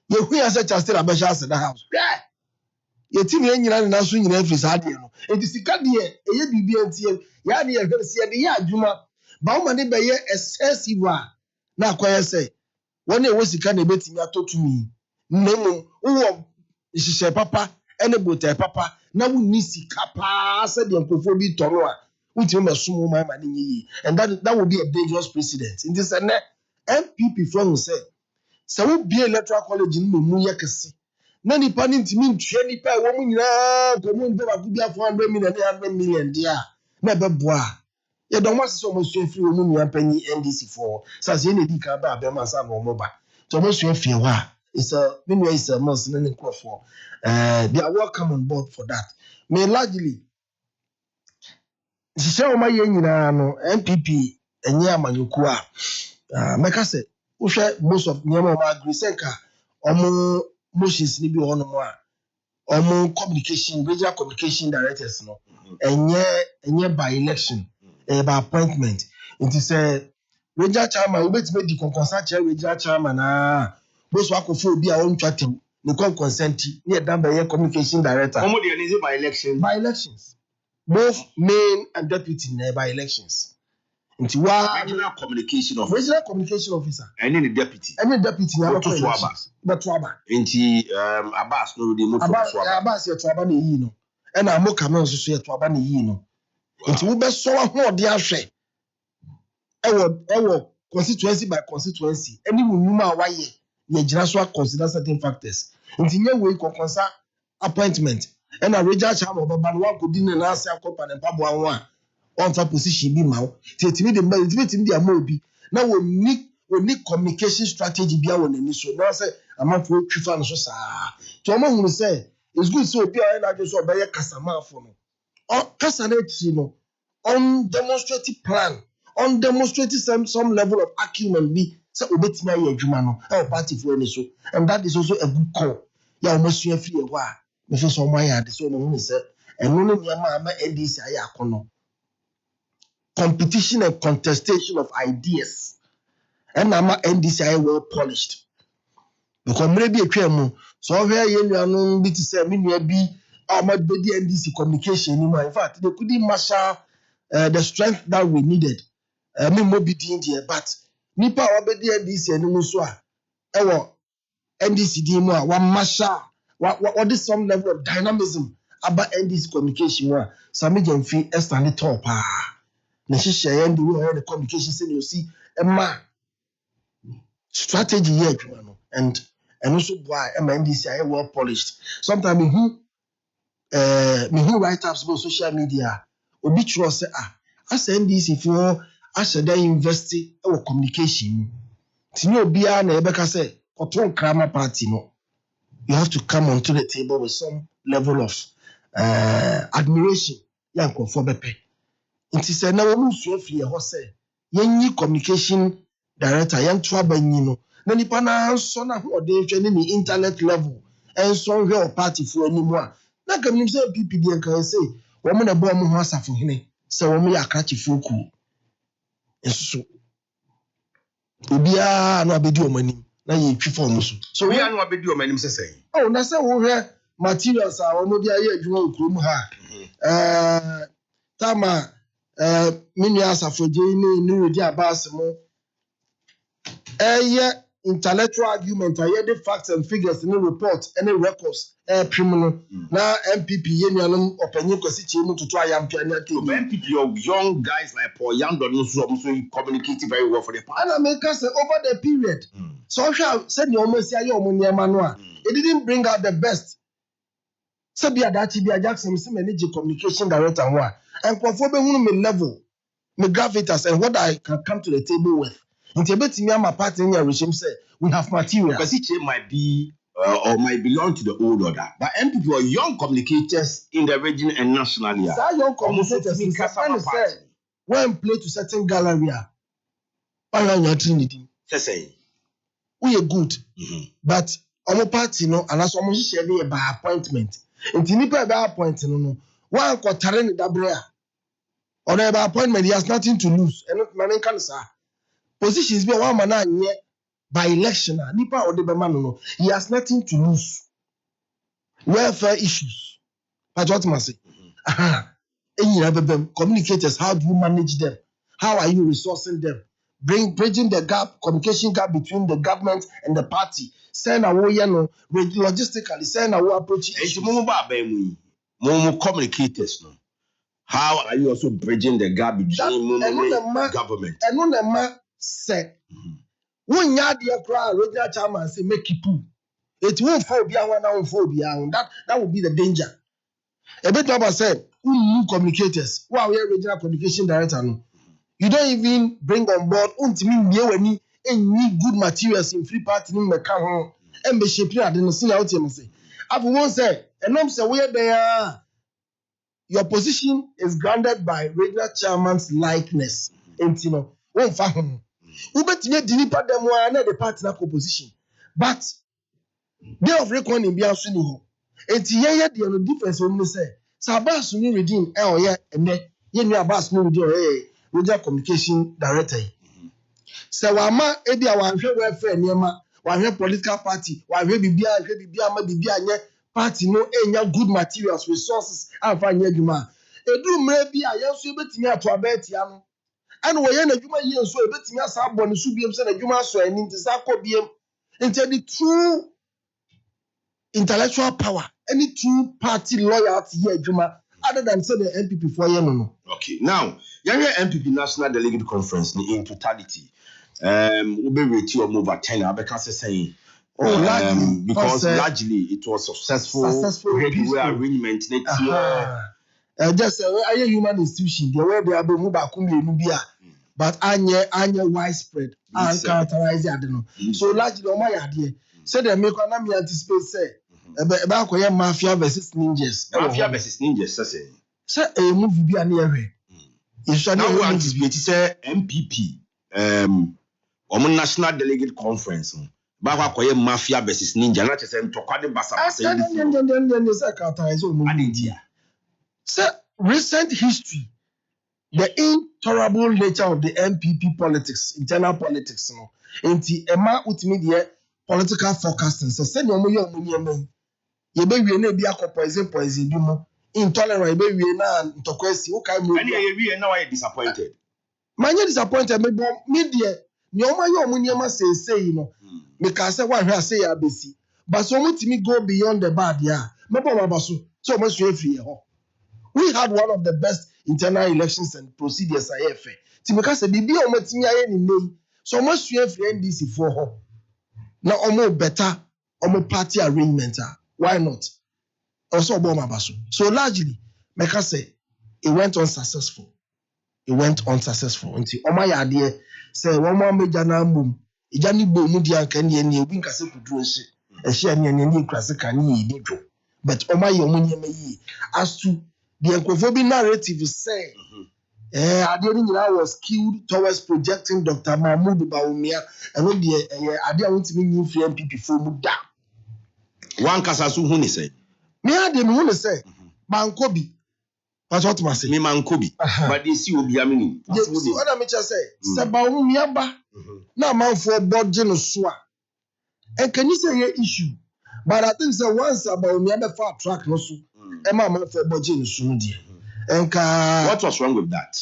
ye hu ya say Chastela be sha se da house ye team ye nyina na so nyina free sa de no enti sika de ye bibi antie ya de ye se de ya adwuma ba wo mane be ye excessive na akoye say wona e wo sika na betimi atotumi nemu wo hihye papa ene bota papa na wo ni sika pa se de nkofo bi toro a wutimi mesom ma ma ne yi and that will be a dangerous precedent in this and MPP from say wo be electoral college ni mu ye kese na nipa ni ntimi ntwe nipa e wo mu nyina ko mu nbe ba ku bia 400 million 100 million dia na be boa ye don wase so mo so free wo mu nua panyi NDC for sa se ne di ka ba be ma sa no mo ba so mo so free wa it's a menu is a must na nko for they are welcome on board for that me largely sise o ma ye nyina no MPP enye amanyoku a meka se wo hwe most of nyama ma agree senka omo motions ni bi ono mo a omo communication regional communication directors no enye by election by appointment it is regional chairman we betime di consent chair regional chairman both akofo obi a on twatem ne consent ni e dan by communication director omo dey is by elections both main and deputy by elections nti wa regional communication officer and the deputy na to Abbas but Abbas nti Abbas no dey mo to Abbas ye to Abbas na yi no e na mo kamen so ye to Abbas na yi no nti wo be so ho ode ahwe ewo constituency by constituency any wunuma a waye ye gira so consider certain factors nti nye we konsa appointment e na regional chairman obaba no wa ko di na ase akopa ne pabo anwo a on fa position bi ma wo tetimi de mba tetimi de ama obi na wo ni communication strategy bia wo nani so na say amafo twifa no so saa to ma hunu say it's good so obi a na je so obeye kasama afo no o kasa na chi no on demonstrative plan on demonstrating some level of acumen bi say obetimi aye adwuma no e party for any so and that is also a good call ya o masua free e ho a me so so man ya de so no hunu say eno no niam ama NDC aye akono competition and contestation of ideas and nama NDC are well polished because maybe a twem so here you know be to say me bi amad be the NDC communication in fact they couldn't marshal the strength that we needed me mo be there but nipa wa be the NDC any so a NDC di mo a wa marshal what is some level of dynamism about NDC communication wa Sami Jemfi stand top na hihye and the communication say you see ma strategy here adwuma no and also why NDC are well polished sometimes me who write ups on social media obi tro say as NDC for as they invest in communication tinyo obi a na ebeka say oton krama party no you have to come onto the table with some level of admiration. Yanko for bepe. Inti se na wo musu afiri ho se yenyi communication director yan to abanyino na nipa na so na ho de hwe ne internet level enso hwe o party fu animu a na kamnim se PPD kan se wo mo na bo mo ho asafo hene se wo mo ya akrachi fu ku enso obia no abedi o manim na ye twi form so we anu abedi o manim sese oh na se wo hwe materials a wo mo dia ye adwuma okrom ha tama mini asafoje ni redi abas mo intellectual argument the facts and figures in the report any records criminal na MPP yenuanum opanyin kwasi chiemu tutu ayampia na te MPP young guys like Paul Yando no so communicate very well for the party and I make us say over the period so said you almost say you niema no a it didn't bring out the best Sabia Dachi Bia Jackson see manage communication director one and conform me level me gravitas and what I can come to the table with. Intebeti me my party in your regime say we have material. Because it might be or might belong to the old order. But MPP are young communicators in the region and nationally. So young communicators in say when play to certain gallery. Why you Trinity? Say we are good. But our party no and as almost share by appointment. Inti nipa by appointment no one kwatare ni dabrea. Or by appointment he has nothing to lose. And man can say positions be one man by election nipa or the man no he has nothing to lose. Welfare issues. That's what I say. Communicators, how do you manage them? How are you resourcing them? Bridging the gap, communication gap between the government and the party. Send away, logistically, send away approach. Communicators, no. How are you also bridging the gap between government? And on the man said, when you cry, regional chairman say make it poo. It won't phobia one now phobia. That would be the danger. A bit of said, communicators, who are regional communication director. No. You don't even bring on board any good materials in free party in the car and be shaped at the senior ultimacy. I won't say, and I'm saying where they are. Your position is granted by regional chairman's likeness. And you know, won't fathom. Ubet deliver them one the party composition. But day of reckoning in Biasuniho. And here the difference when we say, Sabas new redeem, and then you Abbas new regional communication director. So Wama Ebi our welfare Nema, one political party, one Bibia party no any good materials, resources, and find Yaguma. A do maybe I also bet me to a bet yam. And when a Juma years so a bet me as someone should be a Juma so and into Sako BM into the true intellectual power, any true party loyalty here, Juma, other than say the MPP for you. Okay, now, Yanga MPP National Delegate Conference in totality. We'll be with you over 10 because saying. Because largely it was successful arrangement. Just a human institution, the way they are being moved but anya widespread and characterized. I don't know. So largely, my idea. So they make an anticipate say about mafia versus ninjas. Mafia versus ninjas, say a movie be an area. Now we anticipate say MPP, National Delegate Conference. Mafia versus ninja. Not just recent history, the intolerable nature of the MPP politics, internal politics, into Emma Utimedia political forecasting. So send your money. You be we be a poison bimo intolerant. You be we na ntokwesi. Okay, we now are disappointed. Man, you disappointed. Media. Nyoma say you know. Because I say ABC. But so much me go beyond the bad, yeah. So much free. We had one of the best internal elections and procedures I ever. Timika said, "Bibi omatimi aye ni nei." So much free NDC for her. Now almost better, almost party arrangement. Why not? Also Obama basu. So largely, Meka say it went unsuccessful. Until Oma Yadie say one more major na mum. Ijani bo mu dia kan ye ni obi nkase kuduro nse a share near any classic and ye did. But oh my young as to the encrophobic narrative say, I didn't know I was skewed towards projecting Dr. Mahmoud Baumia and what the I didn't want to be new free MPP for Muda. One Casasu Huni said, Me, I didn't want to say, Mankobi. That's what I say. Me Mankobi, but this you will be a meaning. Yes, what I say, Sabaumia, now man for board Genosua. And can you say your issue? But I think so once about me the far track no so. Emma man for board Genosua. And what was wrong with that?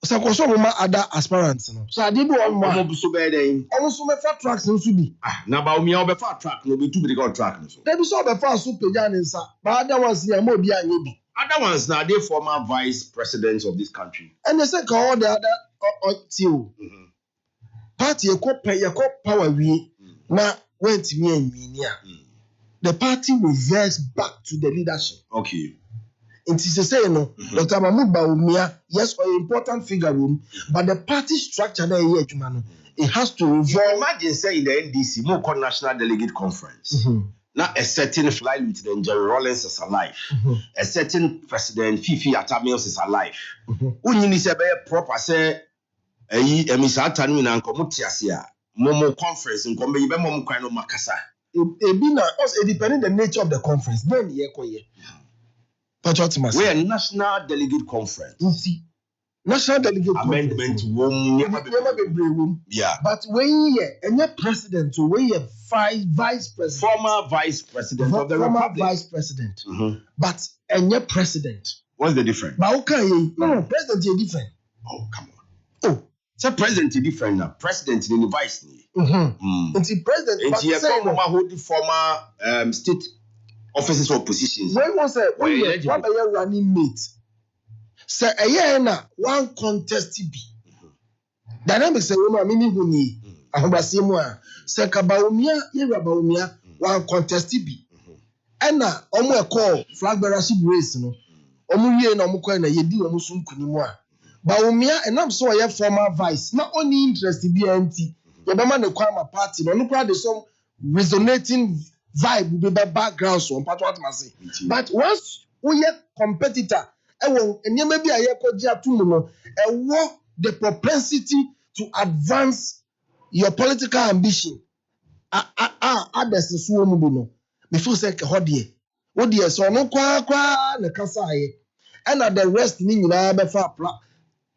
So my other aspirants. So I did one more. So bad. Almost my far tracks no be. Now about me, I'll be far track, no be too big on track. They be so be far super Jan sir. But other ones here more be a maybe. Other ones now, they former vice presidents of this country. And they say all the other till party a power we now went to me and me. The party reverts back to the leadership. Okay. It is a say no, Dr. Mahmoud Baumia, yes, an important figure room, but the party structure there here, it has to revolve. Imagine say in the NDC, more called National Delegate Conference. Now a certain flight lieutenant Jerry Rollins is alive. A certain President Fifi Atamios is alive. Unini se be proper say Mr. Atanu na nkomutiasia. Momo conference nkombe ibe momo kwan no makasa. It depending the nature of the conference. Then ye koye. We are National Delegate Conference. You see, National Delegate Amendment Conference. Yeah. But when you and your president, when you vice president, former vice president of the Republic, vice president, but and your president. What's the difference? But okay, no, president is different. Oh, come on. Oh, so president is different now. President is the vice. It's the president. It's the former state offices or positions. When was it? What are you running mate? Say a year na one contest be. Dynamics say we meaning huni. Ahobasi mu a. Say kabaumia, yerabaumia one contest be. Ena omo call flag bearership race no. Omo wie na omo kwa na yedi omo so nkunimu a. Baumia enam so ye former vice. Na only interest be anti. Ye be ma ne kwa ma party no no kwa de some resonating vibe will be the background so part what must say. But once we are competitor, and maybe I the propensity to advance your political ambition. Others is no. Before say what dear so no kwa na kasa and at the rest ni nyina be fa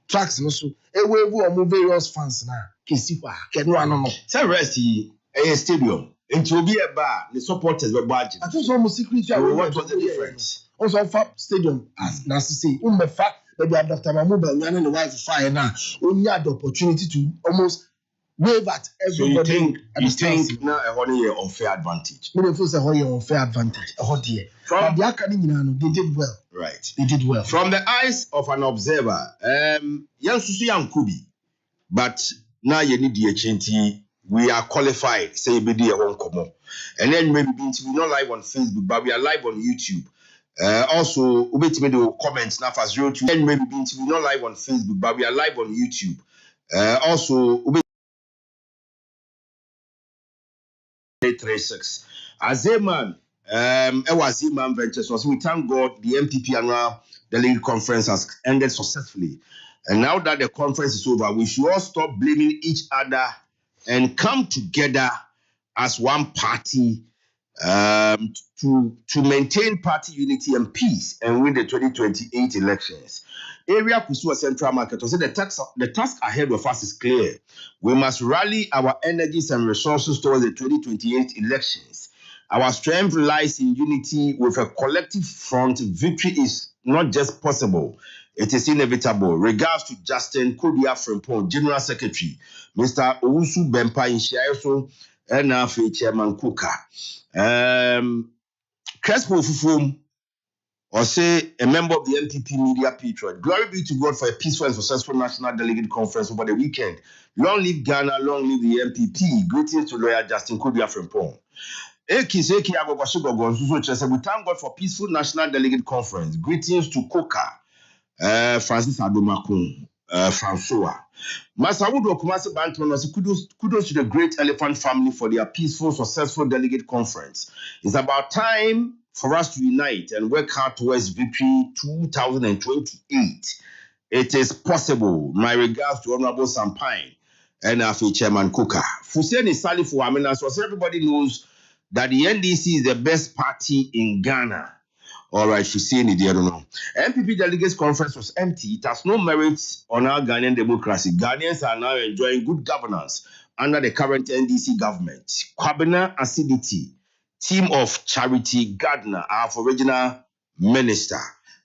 tracks no so e wave or various fans na kesifa kenu ano no. Say rest a stadium. It will be a bar, the supporters were budget. I think almost secretly. What was the difference? Also, Fab Stadium, as Nancy say, the fact that you have Dr. Mahmoud and the wife fire now, only had the opportunity to almost wave at everybody. So you think now a whole year unfair advantage? Maybe first a whole year unfair advantage. A whole year. From the academy, they did well. Right. They did well. From the eyes of an observer, young Susu young Kubi, but now you need the HNT. We are qualified, say BD won't come on. And then maybe we're not live on Facebook, but we are live on YouTube. Also, we made the comments now for 02. And maybe we're not live on Facebook, but we are live on YouTube. Also, 836. As a man, was a man ventures. So we thank God the MPP annual delegate conference has ended successfully. And now that the conference is over, we should all stop blaming each other and come together as one party to maintain party unity and peace and win the 2028 elections. Area Kusua Central Market said the task ahead of us is clear. We must rally our energies and resources towards the 2028 elections. Our strength lies in unity with a collective front. Victory is not just possible, it is inevitable. Regards to Justin Kodia Frimpong, General Secretary, Mr. Owusu Bempa Inshiayoso, and now Chairman Kuka. Crespo Fufum, or say a member of the MPP Media Patriot. Glory be to God for a peaceful and successful National Delegate Conference over the weekend. Long live Ghana, long live the MPP. Greetings to lawyer Justin Kodia Frimpong. We thank God for peaceful National Delegate Conference. Greetings to Koka. Francis Adomakun, Francois. Masamudu Kumasi Banton was kudos to the great elephant family for their peaceful, successful delegate conference. It's about time for us to unite and work hard towards victory 2028. It is possible. My regards to Honorable Sampine and AFI Chairman Kuka. Fuseni Sali for Amina, so everybody knows that the NDC is the best party in Ghana. All right, Fuseni, I don't know. MPP delegates conference was empty. It has no merit on our Ghanaian democracy. Ghanaians are now enjoying good governance under the current NDC government. Kwabena Acidity, team of Charity Gardner, our original minister.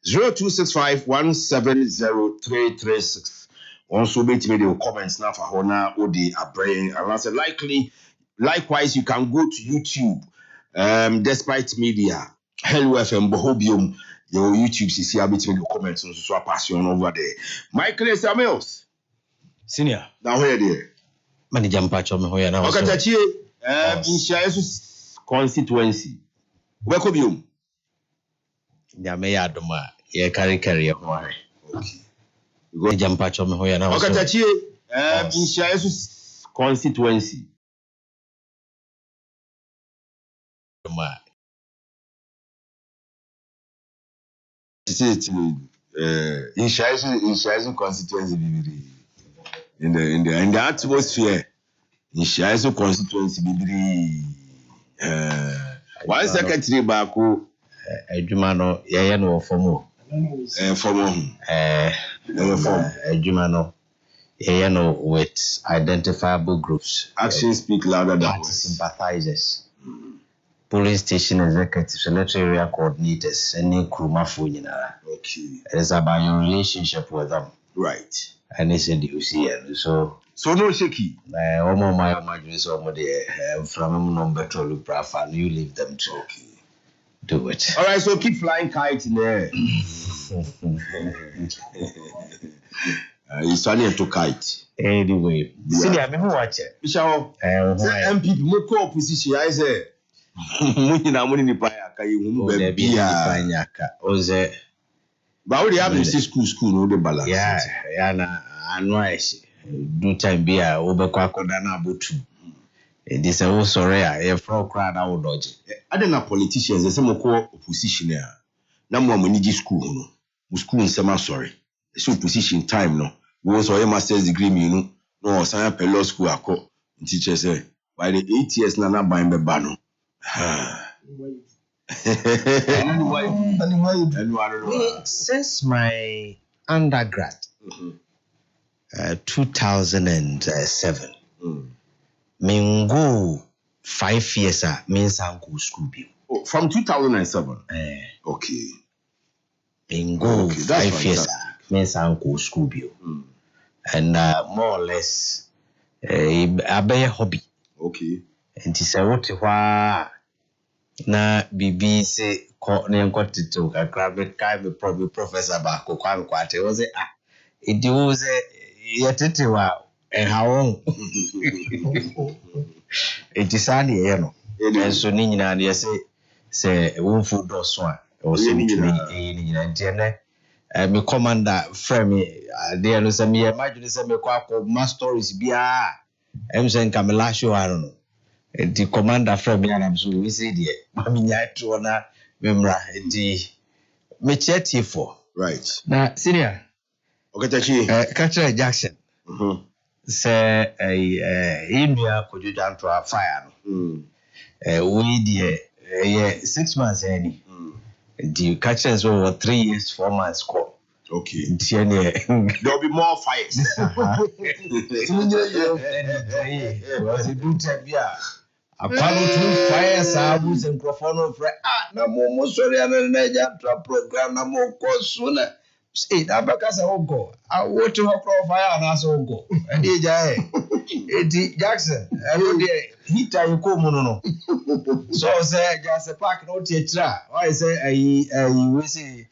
0265170336. Also, make video comments now for Hona Odi Abrain. And I said, likewise, you can go to YouTube. Despite media, Hello FM, Bohobio, your YouTube, see a bit of comments on so passion over there. Michael Samuels, Senior. Now, where there? Manager Mpacho me hoya na Okay, waso. Tachi, Inshaesu constituency. Welcome you. Nyame ya adoma ye carry ho are. Okay. Manager Mpacho me hoya na waso. Okay, Tachi, Inshaesu constituency. Inshaesu constituency in the atmosphere. Inshaesu constituency one secretary baako Adwuma no ye no formo. Form Adwuma no ye no with identifiable groups. Actions speak louder than Party words. sympathizers. Polling station executives, electoral area coordinators, and Krumafo nyinara. Okay. It is about your relationship with them. Right. And it's in the UCN. So no shaky. Omo my dreams omo de from number to look and you leave them to do it. All right, so keep flying kite in there. He's turning to kite. Anyway, see, I mean, watch it. Michelle, MPP, more opposition. I say, money ni paya kayi hunu baby ya. Oze. But we have this school no the balance. Yeah, na anwaishi. Do time be a obekwa koda na abotu. It is a sorry a frog crowd I would dodge. I don't know politicians, they say more opposition here. Na mo manage school no. School in sema sorry. So opposition time no. We also a master's degree me no. No sign per law school akọ. Teacher say by the 8 years na ban be ba no. Since my undergrad, 2007, Mingo 5 years means uncle school bill. From 2007. Okay. Mingo 5 years means uncle school bill. And more or less a hobby. Okay. And it's a what na bibi say ne nkotito kakra be kai me probably professor ba ko kwame kwate wo say it was yetete wa ehawon etisani ye no enso ni nyina ne say wonfu doso a wo say mitumi ni nyina ntene me commander frame dey no say me imagine say me kwa ma stories bia emsen kamela show no the commander from me and I'm so we say there mami nya to na memra the me chat for right na senior okay tachi Catcher Jackson say India could you down to a fire no we there 6 months any the catcher is over 3 years 4 months call okay there'll be more fires was a good time yeah Apollo 2 fires abus and Crofono na mo sorry na program na mo ko suna say that because I won't go I want to fire na so go and Eddie Jackson I know the heater you come no so say just park no teacher why say we say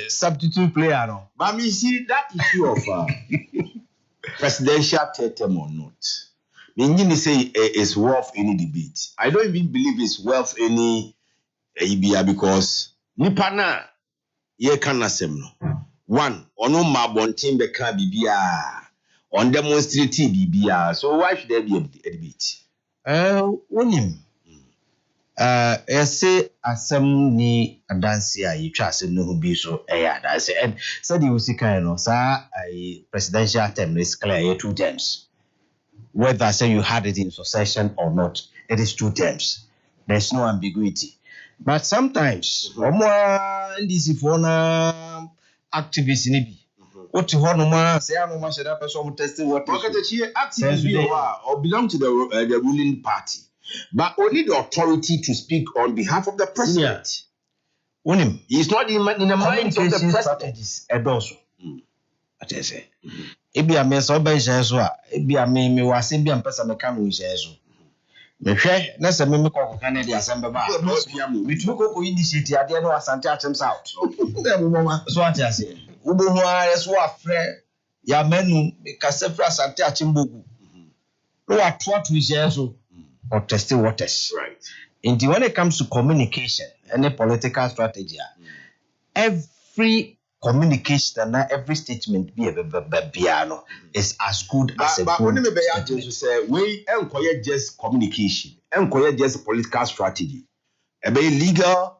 substitute player no but me see that issue of presidential term or not. Meaning say it's worth any debate. I don't even believe it's worth any ABA because nipa na ye kana sem no. One, ono ma bontin be ka bibia. on demonstrating BBR. So why should there be a debate? Wonim. I say asem ni adansi a yitwa asem no bi so adansi and said you see kind of a presidential term is clear 2 terms. Whether say you had it in succession or not, it is 2 terms. There's no ambiguity. But sometimes NDC for na activists ni bi. What you want to say no ma sheda person testing what activists or belong to the ruling party. But only the authority to speak on behalf of the president. Unim, he's not in the mind of the president. Also, I say, if you are Miss Obenshazwa, if you are me was in Bian Pesamacan with Jesu. Meche, that's a mimical Canadian Assembly. We took in the city, I didn't know Santa out. So I say, Ubuwa is what friend, ya menu, because Sefra Santa Chimbugu. No, I thought with Jesu. Or testing waters. Right. And when it comes to communication and a political strategy, every communication and every statement is as good as a good. But when you say we enquire just communication, enquire just political strategy, a very legal,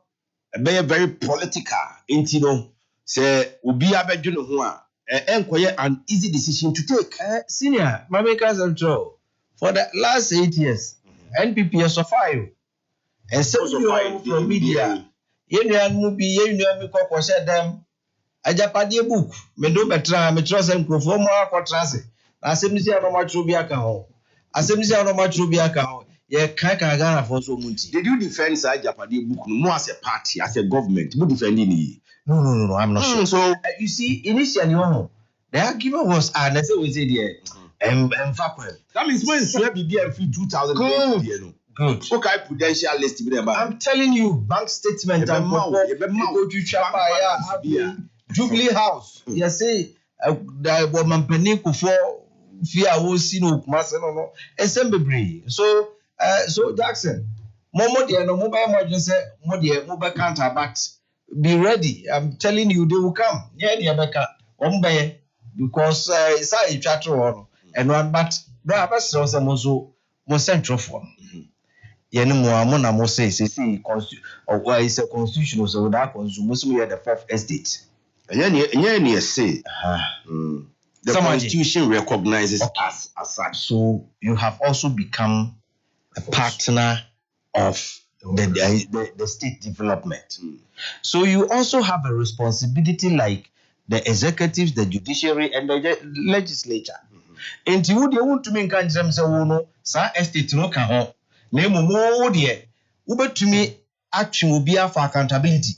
a very political. You know, say ubi abejuno huwa enquire an easy decision to take. Senior, my makers and for the last 8 years. NPP has suffered. And so from media, you movie, you know, them. A Japanese book, me do betra, me trust and perform more transit. I simply say, I don't want to be a cow. I simply say, I don't want to be a cow. Yeah, Kaka for so much. Did you defend side Japanese book more as a party, as a government? Who defending me? No, I'm not sure. So, you see, initially, the argument was, and as we said here, that means when you have free 2000 good. Okay, prudential list. I'm telling you, bank statement and Jubilee House. You say the woman penny for fear will see no no assembly. So Jackson, Momo dear no mobile emergency, mobile counter, but be ready. I'm telling you, they will come. Yeah, dear Becca, because it's a chat on. And one, but there are some more central form. Yenimo mo say or is a constitutional so that consume the 4th estate. And say the constitution recognizes us as such. So you have also become a partner of the state development. So you also have a responsibility like the executives, the judiciary, and the legislature. And you want to make them say, no, sir, estate no can ho. Name more dear. Uber to me, action will be for accountability.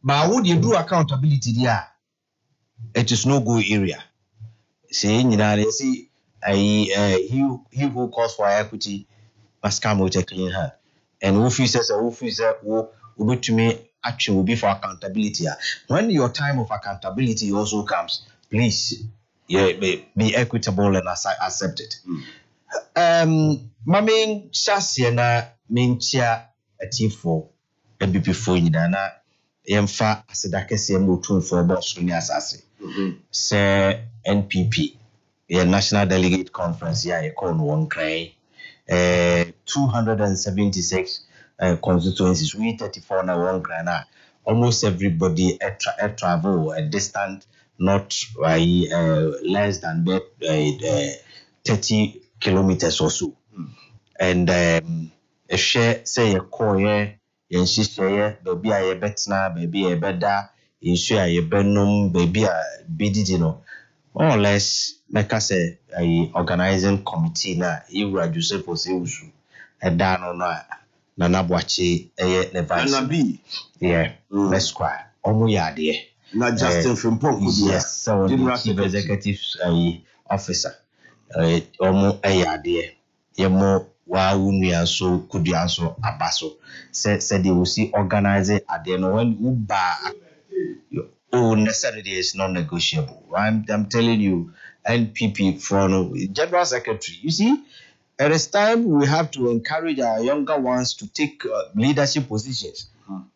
But would you do accountability there? It is no go area. Saying, you know, they see, he who calls for equity must come with a clean hand. And officers Uber to me, action will be for accountability. When your time of accountability also comes, please. Yeah, be equitable and accepted. My main chassis na main chair at for MPP for Yidana, Yemfa Asadakesi Mutu for Boss Assassin. Say NPP, a National Delegate Conference, yeah, you call one cray, 276 constituencies, we 34 na one grana. Almost everybody travel a distant. Not less than 30 kilometers or so. And a share say a core, and she say, baby, I betna, baby, a better, in share a benum, baby, a biddy, more or less, like I say, a organizing committee na, you are Joseph Oseusu, a dan on Nanabuachi, a Nevada. Yeah, let's cry. Omoya, dear. Not Justin from Pong. Yes, so the chief executive officer. Omo dear. Yemo wa unia so could you also abaso. Said they will see organize it at the end when uba necessarily is non-negotiable. I'm telling you, NPP from General Secretary. You see, it is time we have to encourage our younger ones to take leadership positions.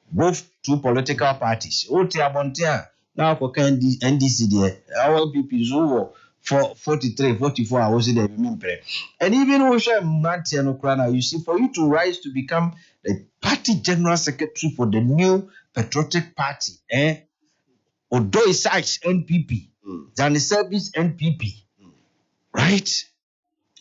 Both two political parties. Now, NDC there, our people for 43, 44 hours in the Mimpre. And even you see, for you to rise to become the party general secretary for the new patriotic party, although it's such NPP, than the service NPP, right?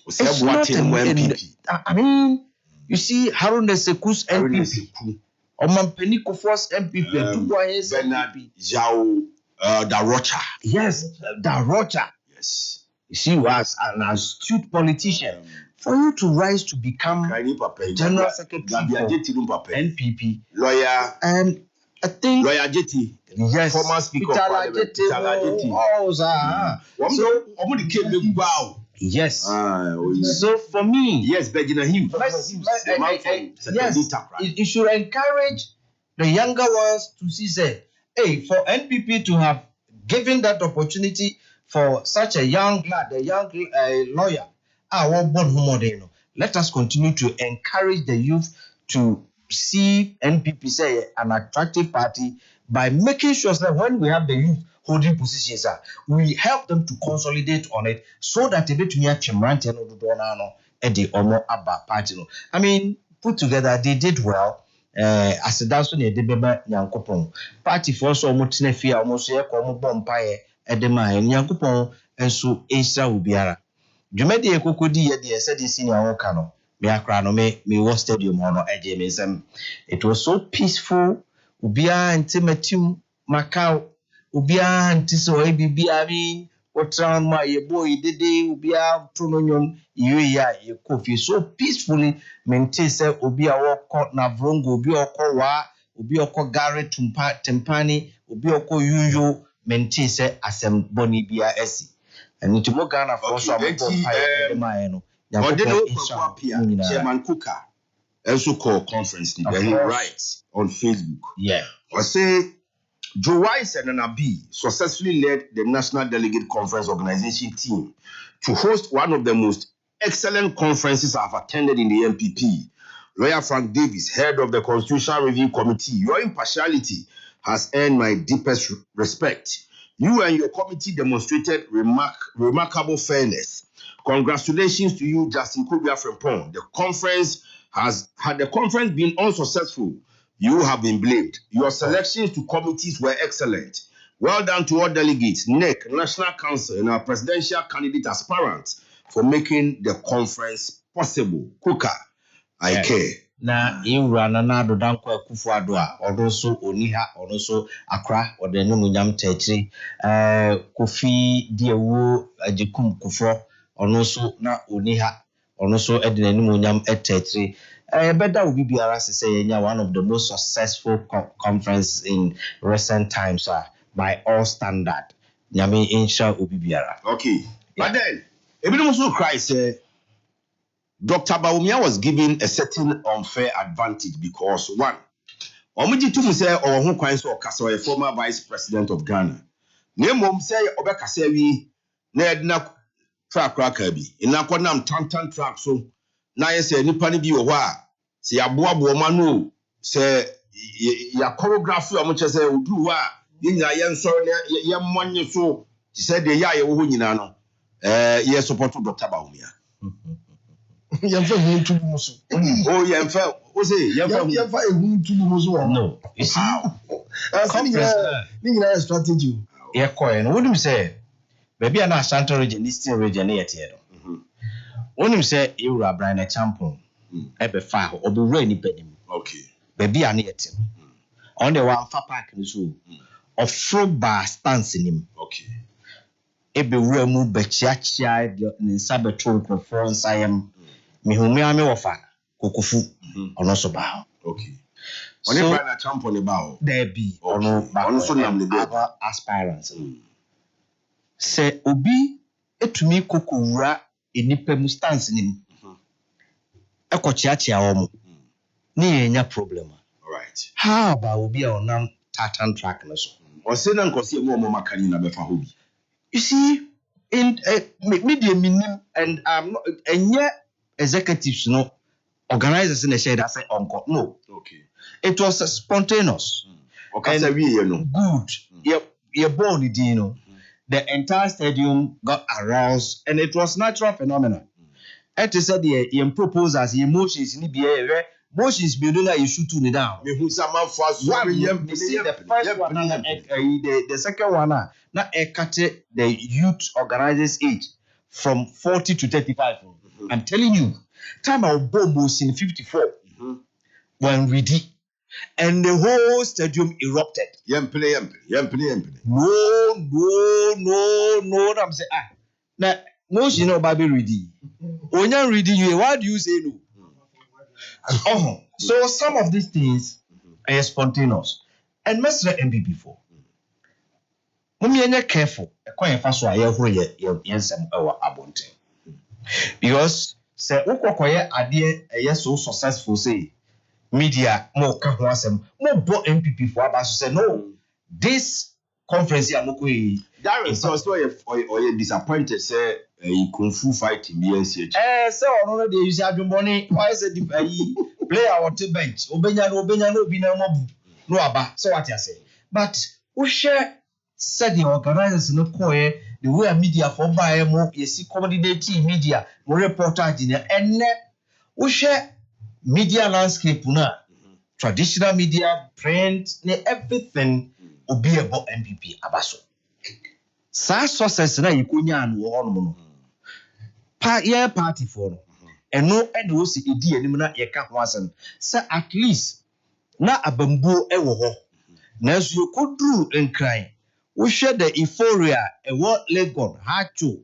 It's not NPP. I mean, you see, Harun Seku's NPP, Omampeni Kofor's NPP, Bernard Yao Darocha. Yes, Darocha. Yes. You see, was an astute politician. For you to rise to become general secretary for NPP, lawyer, and I think lawyer JT, yes, former speaker of parliament, wow. Yes. So for me, yes, Begina him. Yes, it should encourage the younger ones to see, say, hey, for NPP to have given that opportunity for such a young lad, a young lawyer, let us continue to encourage the youth to see NPP say an attractive party by making sure that when we have the youth holding positions, we help them to consolidate on it so that they party. I mean, put together, they did well. As a dance on the Debeba Yankopon party for so much fear almost a common bompire at the mine Yankopon and so Asia Ubiara. Jumedi Kokodi at the said in senior Okano, Miakrano me was stadium honor at JMSM. It was so peaceful, Ubia and Timatum Macau, Ubia and Tiso ABB. I mean, what round my boy did Ubia Trononium, you coffee so peacefully. Mentese obi a woko na vrongo obi okọ wa obi okọ gare tempani obi okọ yuyo mentese asem boni bia esi eni timo Ghana for so ambo pai ma no Chairman Kuka also call conference he writes on Facebook. Yeah, I say Joe Wise and Anabi successfully led the National Delegate Conference organization team to host one of the most excellent conferences I've attended in the MPP. Lawyer Frank Davis, head of the Constitutional Review Committee, your impartiality has earned my deepest respect. You and your committee demonstrated remarkable fairness. Congratulations to you, Justin Kubia Frempong. The conference had the conference been unsuccessful, you have been blamed. Your selections to committees were excellent. Well done to all delegates, NEC, National Council, and our presidential candidate aspirants for making the conference possible. Kuka, I care. Na iwura na do danko akufu ado a odo so oniha ono so akra ode no munyam tachiri kofi diewo ajekum kufo ono so na oniha ono so edene no munyam etachiri beda obi biara say yenya one of the most successful conference in recent times by all standard nyame insha obi biara. Okay, but then Ebino also cry say Dr. Bawumia was given a certain unfair advantage because one, Omiji to say or who kwans or Kasa, a former vice president of Ghana. Name say Obekasewi Nedna track rackaby. In Nakonam Tantan track so na say Nipani bi wa say Abuabu Manu say ya choreography or much say Udu wa Yina Yan so Yam so she said the ya wo nyina no yes support Dr. Bawumia. Yamfa huntu muso. Oh, yamfa. What's it? Yamfa huntu muso. No. You see, Nina strategy. Yeah, coin. What do you say? Baby, I'm not Santa region, Eastern region yet. What do you say? You are Brian a champion. Ebe fire or be rainy penny. Okay. Baby, I'm yet. On the one far park in the zoo. Of fruit bar stance in him. Okay. Ebe remu bechiachia in Sabatron conference. I am. Mihumi ame wafa kokufu ono so ba. Okay. Oni so, na champion ba o. There be ono ba. Ono so nam le other aspirants. Se obi etumi kokowura enipa mu stance nim. Ekochiachia omo. Ni enya problem. All right. How about obi a onam tartan track na so? O se na nkosi emu omo makani na befa hobi. You see, in media minim and not enye executives no organizers in the shade I say uncle no. Okay. It was spontaneous. Okay, so we no. Good. You're born you know. the entire stadium got aroused, and it was natural phenomenon. And to say the proposals, the emotions in the motions building you shoot to down. Me see the first one, the second one, now the youth organizers age from 40 to 35. I'm telling you, time of bomb was in 54 when ready, and the whole stadium erupted. Yempele. No. I'm saying now motion no baby ready. When you're reading you, why do you say no? So some of these things are spontaneous. And Mr. MPP4, when careful, because say Okoye idea so successful say media more more MPP4 about say no, this conference here that is also or disappointed say kung fu fight in BNC. So no dey use adwumbone why say the player on the bench obenya no bi na mobu no aba so what you say but we share said the organizers no koye the way media for buy mo you see coordinate media mo reportage na enne we share media landscape na traditional media print everything obi about MPP abaso sa success na yikonya an wo hono no party for no and no and wo si edi anim na ye ka ho asem say at least na abambuo e wo ho na so yokoduru enkran wo hwe the euphoria e wo Legon Hacho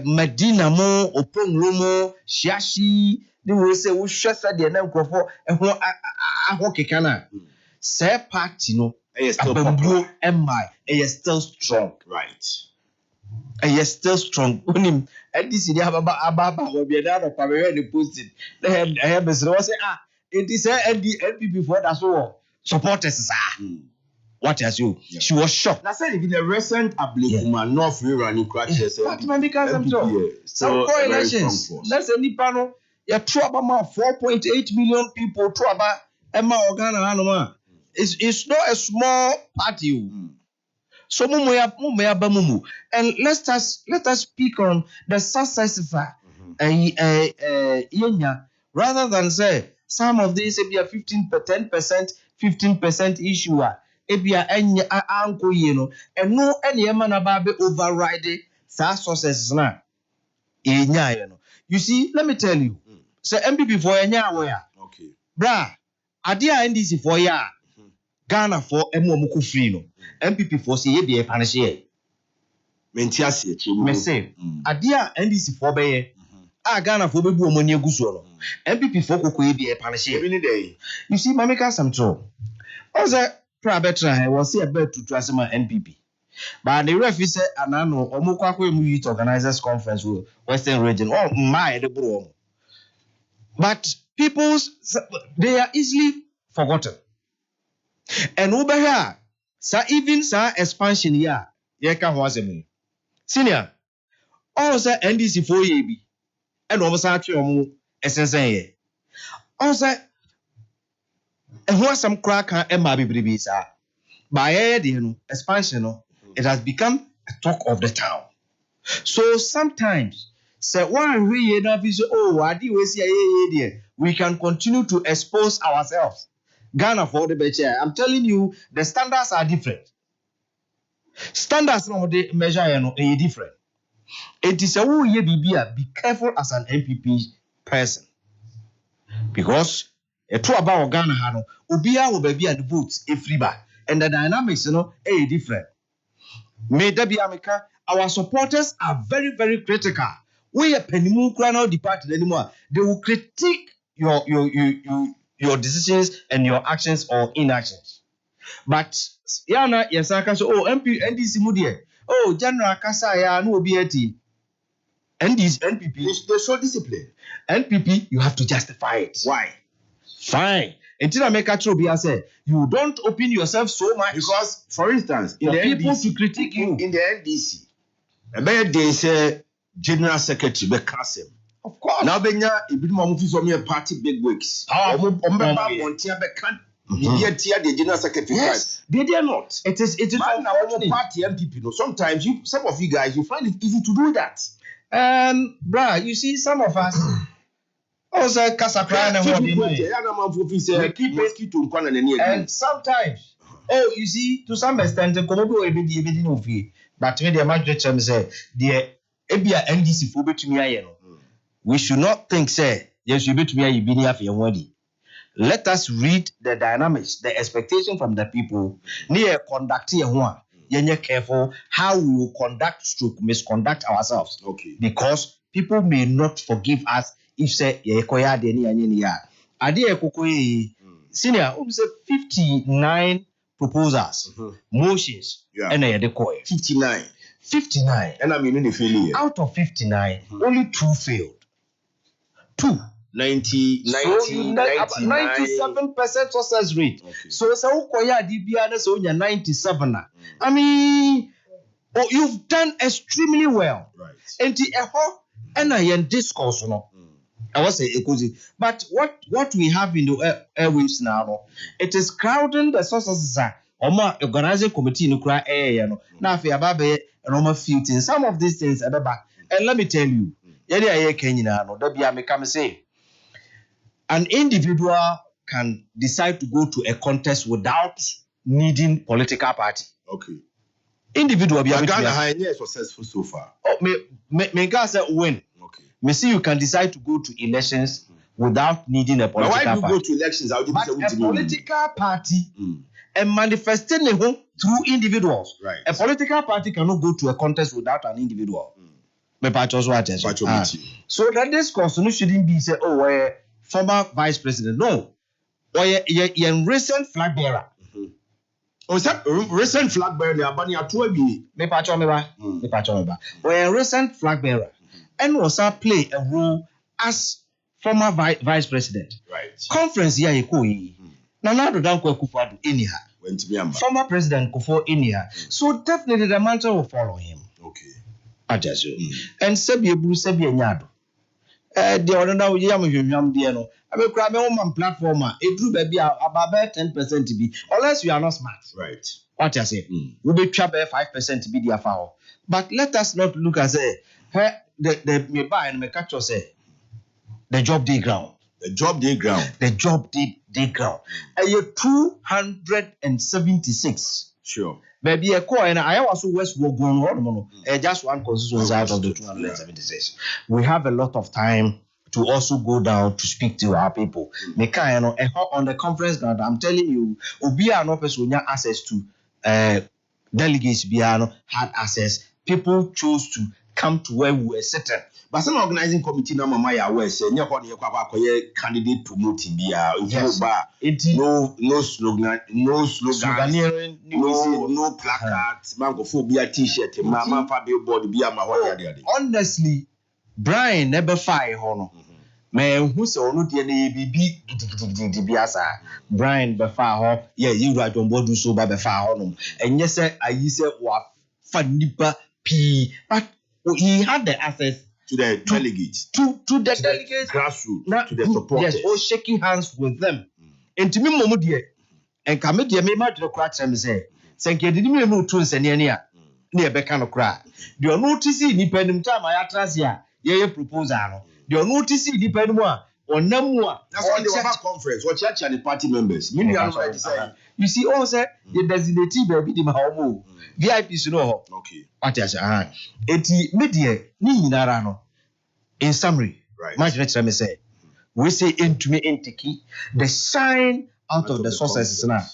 Medina mo Oponro mo Shiashi ni wo se wo hwe sa de na nkofo e ho ahokeka na say party no abambuo emai e still strong, right? And still strong. Unim and this is ababa will be another the posted. They have say it is NPP for that's all supporters what has you? Yeah. She was shocked. I said in the recent Ablikuma North running crashes. So elections. That's a Nipano. You trouble 4.8 million people trouble Emma Organa Hanoma. It's not a small party. So and let us speak on the success rather than say some of these be a 15% issue ebia enya anko no and no any man about override success na enya no. You see, let me tell you, so MPP for enya where okay bra adia NDC for ya Ghana for emu free no MPP for say ye dey punish here mentiase echi me say adia NDC for be Ghana for bebu omoni aguso no MPP for kokko ye dey punish here you see mameka samtro oze prabetra was say about to transfer NPP but the ref say anano omukwa mu youth organizers conference Western region my the bro but they are easily forgotten. And over here, even expansion here, yeka ho asem. Senior, also NDC for ye bi. And almost at your SSN ye. Also, and who some crack and baby sir. By expansion, it has become a talk of the town. So sometimes, say one we we can continue to expose ourselves. Ghana for the better. I'm telling you, the standards are different. Standards no the measure are different. It is a who ye be careful as an MPP person. Because a true about Ghana hano, Ubia will be at the votes every bar. And the dynamics different. May there be America, our supporters are very, very critical. We are Penimu Crano departed anymore. They will critique your decisions and your actions or inactions. But yana yasaka so NDC mudie General Kasa ya no obiati NPP they show discipline. NPP you have to justify it. Why? Fine. Until I make a true be say you don't open yourself so much because for instance in the people NDC, to critique you in the NDC they say General Secretary be Kasim. Of course. Now benya ibidum amufi so me party big wigs. Yet here the general secretary. Yes. They are not. It is Man, unfortunate. party MPP. No, sometimes some of you guys, you find it easy to do that. Bruh, you see, some of us also Casacran and sometimes, you see, to some extent, but when the magistrate say, the Ebia NDC for me, we should not think, say, yes, you bet me, you be near for your wedding. Let us read the dynamics, the expectation from the people. Near conducting one. You're careful how we will conduct stroke misconduct ourselves. Okay. Because people may not forgive us if say koya deni anyeni ya. Ade ekokoye senior 59 proposals, motions, and de koye 59. And I mean in the failure. Out of 59, only 2 failed. 2. 97% success rate. Okay. So koya DBA na so 97. I mean, you've done extremely well. Right. And the and I am discourse no. I was say ekuzi. But what we have in the airwaves now, it is crowding the sources. Oma organizing committee no cry no. Now if you ababe and few things. Some of these things are back. And let me tell you, yadi aye Kenya no. That be me come say. An individual can decide to go to a contest without needing political party. Okay. Individual be Ghana successful so far. Oh, me say win. Okay. Me see you can decide to go to elections without needing a political party. But why do you go to elections? How do you but a political party and manifesting through individuals. Right. A political party cannot go to a contest without an individual. So that this constitution shouldn't be say, oh, former vice president. No. Or a recent flag bearer. Oh, is that recent flag bearer? Me or a recent flag bearer. And also play a role as former vice president. Right. Conference here you Nana Danko Kufuor anyhow. Former president Kufuor anyhow. So definitely the mantra will follow him. Okay. I just and Sebi Bruce Sebi Nyado. The other now yam no. I will grab my own platform. It drew baby about 10% to be, unless you are not smart. Right. What I say? We be trap 5% to be the foul. But let us not look at say the me buy and me catch you say the job day ground. The job day ground. The job day ground. And you 276. Sure. Baby, a coin. I also West will go on. Just one constituency out of the 276. We have a lot of time to also go down to speak to our people. On the conference ground, I'm telling you, Obia no person access to delegates. Biano had access. People chose to come to where we were sitting. But some organizing committee na mama ya we say nya candidate promoting bia no slogan no placard mangophobia t-shirt mama fa billboard bia ma ho de. Honestly, Brian never fire hono. Man who say onu de na bibi gidigidi biasa. Brian be fa ho you right on board so ba be fa ho no. Enye say ayi say wa fa nipa p but he had the access to the delegates, to the delegates, grassroots, to the supporters. Yes, or shaking hands with them. And to me, Momo dear, and come here, me might no crack and say, "Thank you, didn't you know twins and near Becano cry? Do you notice independent time? I atrás ya, ye proposal. Do you notice independent one or no more? That's why they were back conference or church and the party members. You see, also the designated baby the Mahomo. VIPs know. Okay. What I say? Eti media ni narano. In summary, right. Much let me say, we say into me intiki the shine out of the sources now.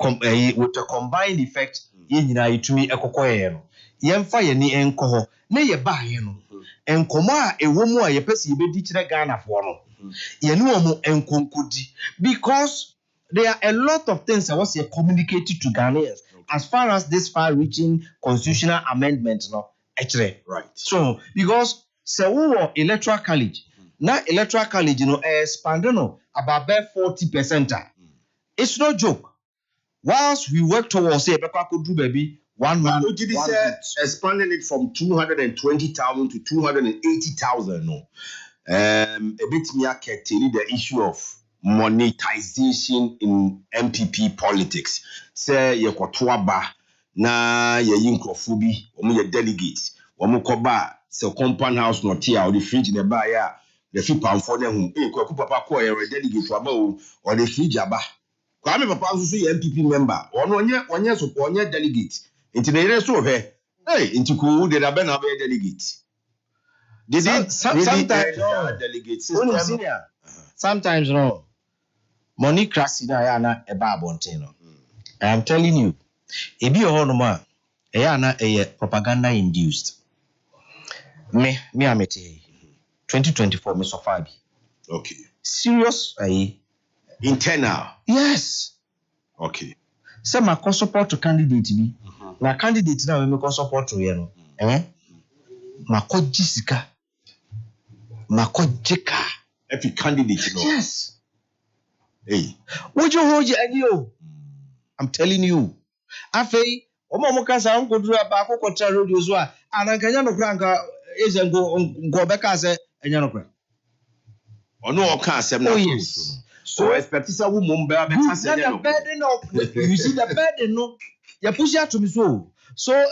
With a combined effect, yina to me ekokoye no. Yemfa ye ni enko na ye ba ye no. Enkomo a ewo mu a ye pese ye bedi kire Ghana fo no. Ye no omo enkonkodi because there are a lot of things that was communicated to Ghanaians. As far as this far-reaching constitutional amendment, no, actually, right. So because so electoral college, now electoral college, expanding about 40%. It's no joke. Whilst we work towards say, could do baby 1 month. Expanding it from 220,000 to 280,000. No, a bit me the issue of monetization in MPP politics. Say ye kotoaba na ye yinkrofo bi omo ye delegates omo koba se compound house no tia or the fridge the buy ya the fi pamfo na hu kwaku papa ko ye delegate aba o or the fridge aba kwa me papa so ye MPP member ono onye so onye delegate nti na ire so he nti ko de da be na be delegate sometimes delegate system sometimes no money crash na ya na eba abonten no I am telling you ebi ohonoma eya na propaganda induced me amete 2024 me so far bi okay serious internal yes okay say my support to candidate bi na candidate na we me support to ye no makoji sika makojika every candidate no yes hey wojo hoje ani o I'm telling you afei omo kasa nkoduru aba akokotra radio so a anankanya no kranka ezengo beka se enya no kran ono o ka asem na so expect say wo mom ba beka se enya no burden of you see the burden no you push it to me so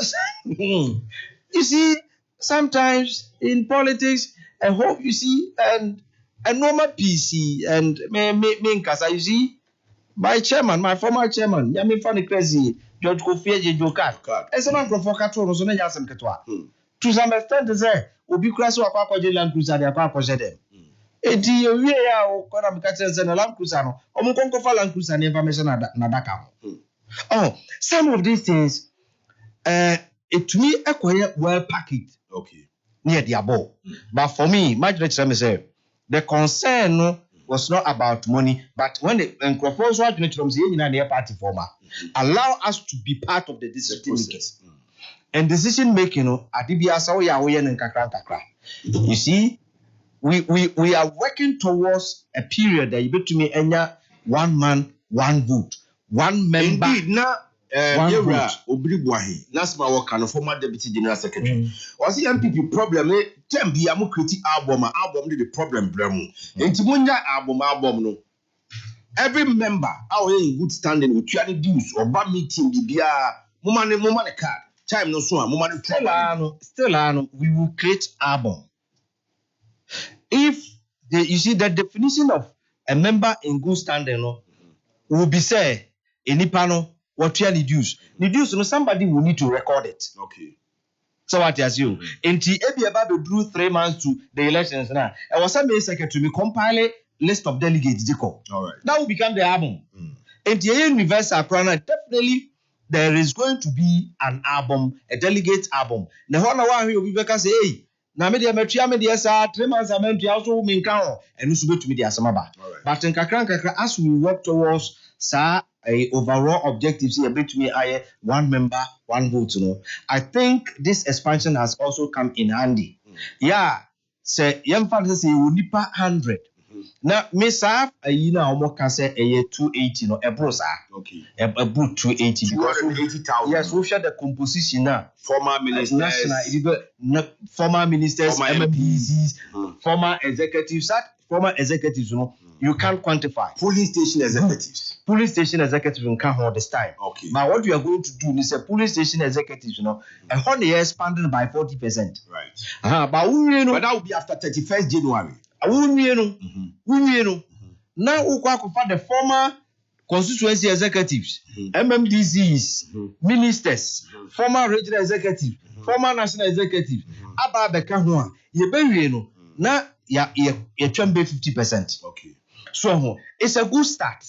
you see sometimes in politics I hope you see and a normal PC and me nkasa you see my chairman, my former chairman, Yami Fanny Crazy, George Kofi Jokat. And some of the Kato was on a Yasan Katwa. To some extent, they say, Ubi Crasso Aqua Land Cruiser, the Aqua Posede. A dear, we are Coram Catters and a Lamp Crusano, or Mukonko Falan Cruiser, never mentioned Nadaka. Oh, some of these things, it to me, acquire well packaged. Okay. Near the above. But for me, my director say, the concern was not about money, but when the proposal from the party former allow us to be part of the decision making. And decision making, you see, we are working towards a period that you bet to me one man, one vote, one member. Indeed, now Yera Obribwahi, Nasma Wakano, former deputy general secretary. Was the MPP problem? Tem be a critic album the problem bremu. Intimunya album no. Every member out in good standing with any dues or bad meeting bibia mumane card. Time no so mumane still we will create album. If you see the definition of a member in good standing no will be say enipano what you need use. Need use no somebody will need to record it. Okay. So what you assume? Inti ebi about drew 3 months to the elections now. I was some secretary me compile list of delegates. All right. That will become the album. Inti universal crana definitely there is going to be an album, a delegate album. The one one we be say hey. Na me dia sa 3 months amount also me kan and no to me dia samaba. But in kakra as we work towards a overall objectives here between one member, one vote. I think this expansion has also come in handy. Yeah, say young fans say we need 100. Now, Miss Af, almost can say 280 a brosa. Okay. A brute 280 because 280,000. Yes, we share the composition now. Former ministers, former ministers, MPs, former executives, you can't quantify. Police station executives. Police station executives can't hold this time. Okay. But what we are going to do is a police station executives, and when they are expanding by 40%. Right. But that will be after 31st January. Now we for the former constituency executives, MMDCs, ministers, former regional executives, former national executives. Aba beka ho ye bewie no na ya twambe 50%. Okay. So it's a good start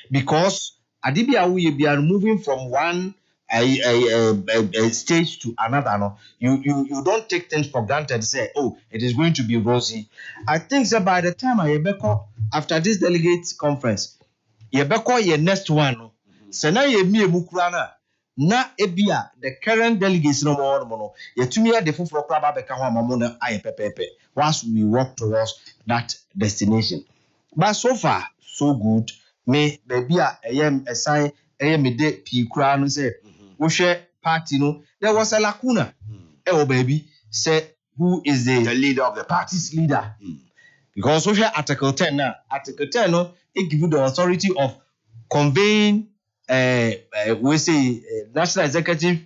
because adibia we are moving from one a stage to another. No, you don't take things for granted. Say, oh, it is going to be rosy. I think that by the time after this delegate conference, your next one. So now you me mukrana. Na ebia the current delegates no more yetumia the full craba beka ho amamona aye pepepe once we work towards that destination. But so far so good. Me baby a sign me de pi kura no say wo hwe party no there was a lacuna. Oh baby say who is the leader of the party's leader. Because we have Article 10 now. Article 10 no, it gives you the authority of conveying we say National Executive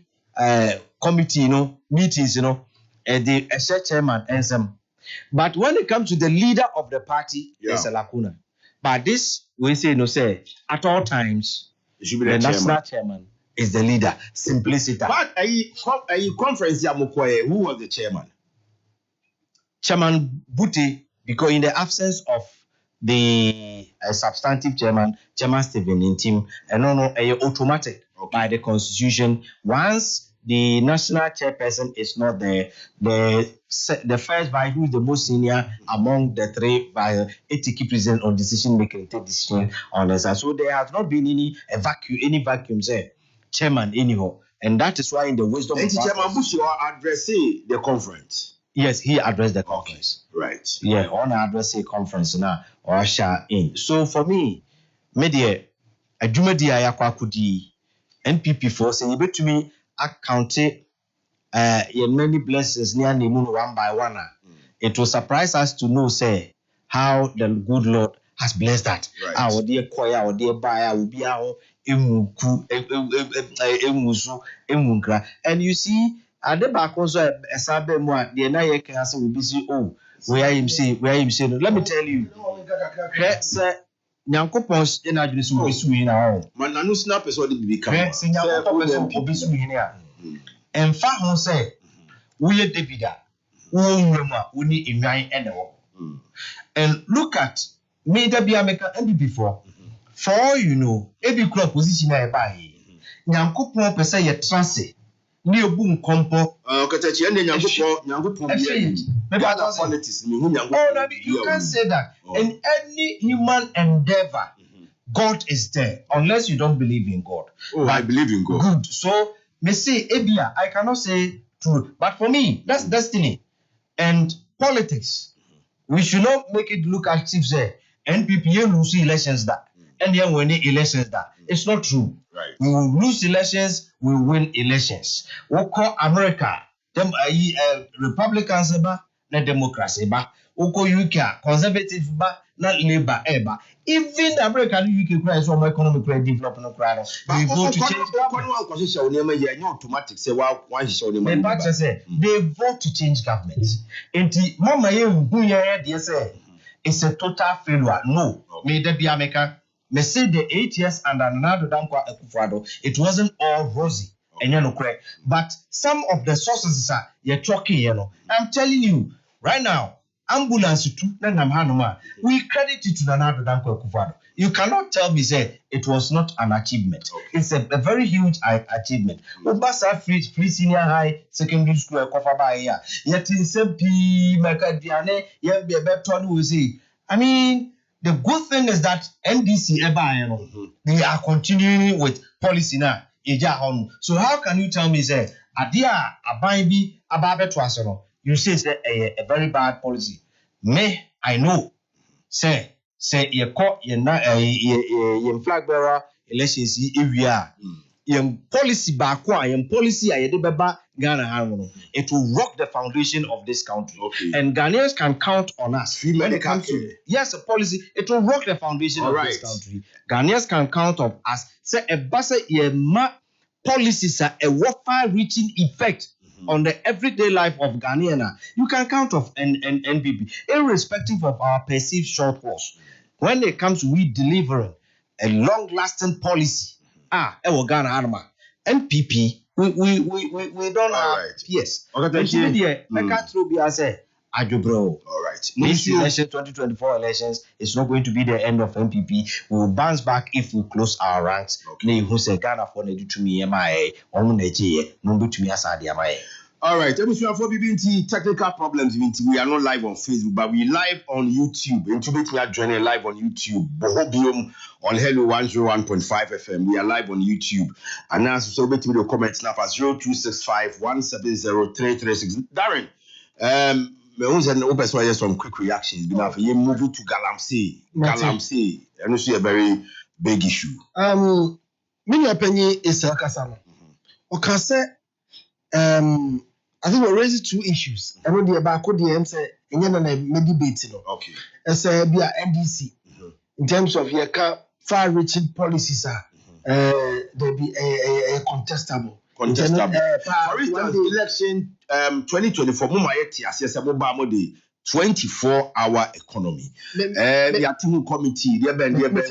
Committee, meetings, the chairman and some. But when it comes to the leader of the party, there's a lacuna. But this we say at all times It should be the the national chairman. chairman is the leader. Simplicity. But a conference who was the chairman? Chairman Buti, because in the absence of the substantive chairman Stephen Intim, and automatic by the constitution. Once the national chairperson is not there, the first vice, who is the most senior among the three vice, it keep present on decision making, take decision on this. So there has not been any vacuum there, chairman anyhow, and that is why in the wisdom of Chairman Bush addressing the conference. Yes, he addressed the conference. Right. Yeah, on address a conference now or share in. So for me, media adwumadi ayakwakudi NPP for say you bet to me account your many blessings near Nimun one by one. It will surprise us to know say how the good Lord has blessed that. Right. Our dear choir, our dear buyer will be our emuku emunkra. And you see at the back also a sabe moi the na ye can say we be see where him say let me tell you sir nyankopon na adwene so be su yin na Man nanu snap is what the become. sir nyankopon so be su yin na emfa ho say we David a wo nwam a woni enwan ene wo. And look at me that be America and before for all you know every crop position na e ba yi nyankopon pese ye trance ni obu nkompo Okatachi ende nyankopon politics me hu nyankopon. You can't say that. In any human endeavor, God is there unless you don't believe in God. But I believe in God. Good. So, me say Ebia, I cannot say true, but for me, that's destiny. And politics, we should not make it look as if say NPP lose elections that, and then win elections that. It's not true. Right. We will lose elections, we will win elections. We call America, them Republicans ba, na democracy ba. We call UK conservative ba, na Labour ba. Even America and UK cry so economic development cry. They vote to change government. Automatic say one The party say they vote to change government. Enti mama ye hu ye dey say it's a total failure. No, may there be America. Me say the 8 years under Nado Dankwa Akufo-Addo, it wasn't all rosy. But some of the sources are you're talking, I'm telling you, right now, ambulance too, we credit it to Nado Dankwa Akufo-Addo. You cannot tell me say it was not an achievement. It's a very huge achievement. Obasa free senior high secondary school Kofa here. Yet in Sempi Makadiane, I mean, the good thing is that NDC they are continuing with policy now. So how can you tell me say adia ababi ababe twasono? You say a very bad policy. Me, I know. Say you call your flag bearer elections area. Your policy backwa, your policy ayedebeba Ghana. It will rock the foundation of this country. Okay. And Ghanaians can count on us. When it comes to yes, a policy, it will rock the foundation of this country. Ghanaians can count on us. Say a basa ma policies are a far reaching effect on the everyday life of Ghanaian. You can count on NPP, irrespective of our perceived shortfalls. When it comes to we delivering a long-lasting policy, Ghana Arma, NPP, we don't have. Right. Yes. Okay, all right. This election, 2024 elections, is not going to be the end of NPP. We will bounce back if we close our ranks. Okay. All right, technical problems. We are not live on Facebook, but we live on YouTube. We are joining live on YouTube. Bohobio On Hello101.5Fm. We are live on YouTube. And now, so with the comments now as 0265 170 336. Darren, me who's an open so some quick reactions. Been after you move to Galamsey. And you see a very big issue. Many opinion is a casano. Okay, I think we raised 2 issues. I know the Abako DM say in na debate no. Okay. As a NDC in terms of your far-reaching policies there be a contestable. For instance, election 2024 mama yeti asese mo ba mo de 24-hour economy. The team committee they been but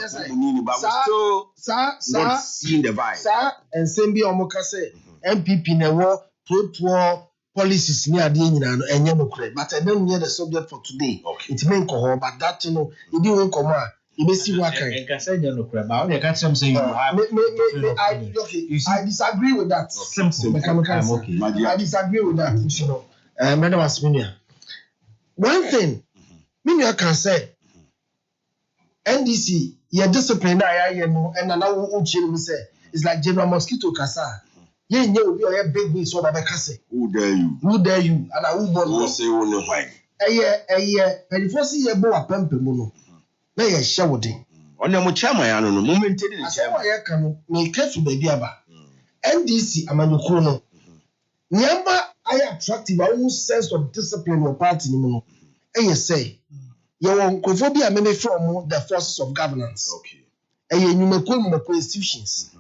still not seeing the vibe. Sir, and Sembi Omoka say MPP na wo pro policies ni ade nyina no enye no kure, but I don't hear the subject for today. Okay. It mean ko but that you know it didn't come out. You see what can I say no kure, but I can't say you have I disagree with that. Simple. Okay. I disagree with that, you know. Madam Asminia. One thing me can say NDC your discipline you know and now we say it's like General Mosquito Kasa. Yeah, you be a big so that kase. Who dare you? And I will born. Say who no why. And for see a boy pempe mono. Na ye shawde. Onye mo chairman ya no no moment dey the chairman. Ya kan me careful baby aba. NDC amanyoko no. Nyamba I attractive our sense of discipline or party ni no. Say you want kophobia me from the forces of governance. Okay. Nyumako institutions.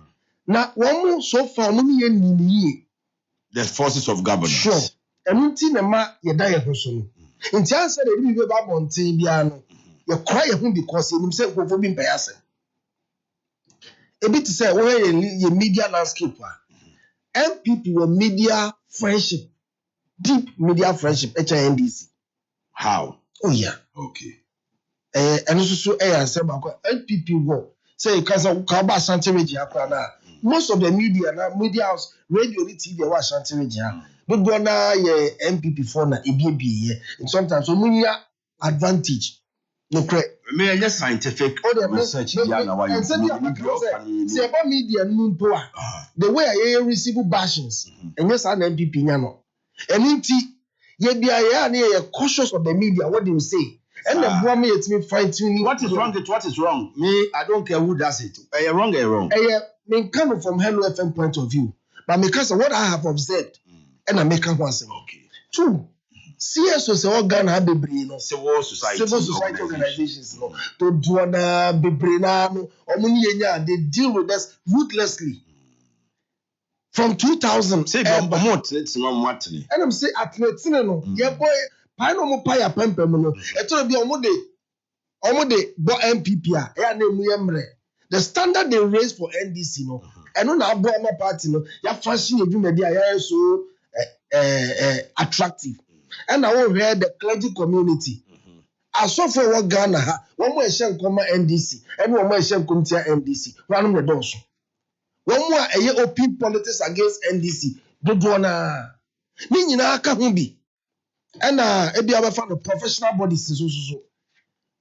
Na one so far no ye ni the forces of governance. Sure. Enunti na ma ye da ye ho so no. Nti answer dey be ba bonten bia no. You cry him because you say go be mpayase. A bit to say where your media landscape MPP were media friendship, deep media friendship, HNDC. How? Oh yeah. Okay. And also say MPP go say because Kaba Ashanti region na most of the media house, radio, TV, wa Ashanti region. But go na ye MPP for na EBB and sometimes so advantage. No correct. Me any scientific research here na why you say about media numpo the way I receive bashings and yes an MPP nya no enti ye bia ya na ye cautious of the media what they will say and the boy me it me fighting what is wrong me I don't care who does it wrong me come from Hello FM point of view but because of what I have observed and I make one say okay 2 CSO say organ ha bebre no civil society organizations no to do na bebre na no omuni yenya they deal with us ruthlessly from 2000 say promote it's not matni and I'm say athletes no ye boy pai no mo pai apempem no eto bi omo de bo MPP a ya na emu ye mre the standard they raise for NDC no eno na abo ama party no ya fashion edwumadi a ya so attractive. And I will hear the clergy community. I saw for what Ghana, one more shall come NDC, and one more shall come to NDC. One more doors. One more a year open politics against NDC. Do na Nina Kahumbi. And be able to the professional bodies.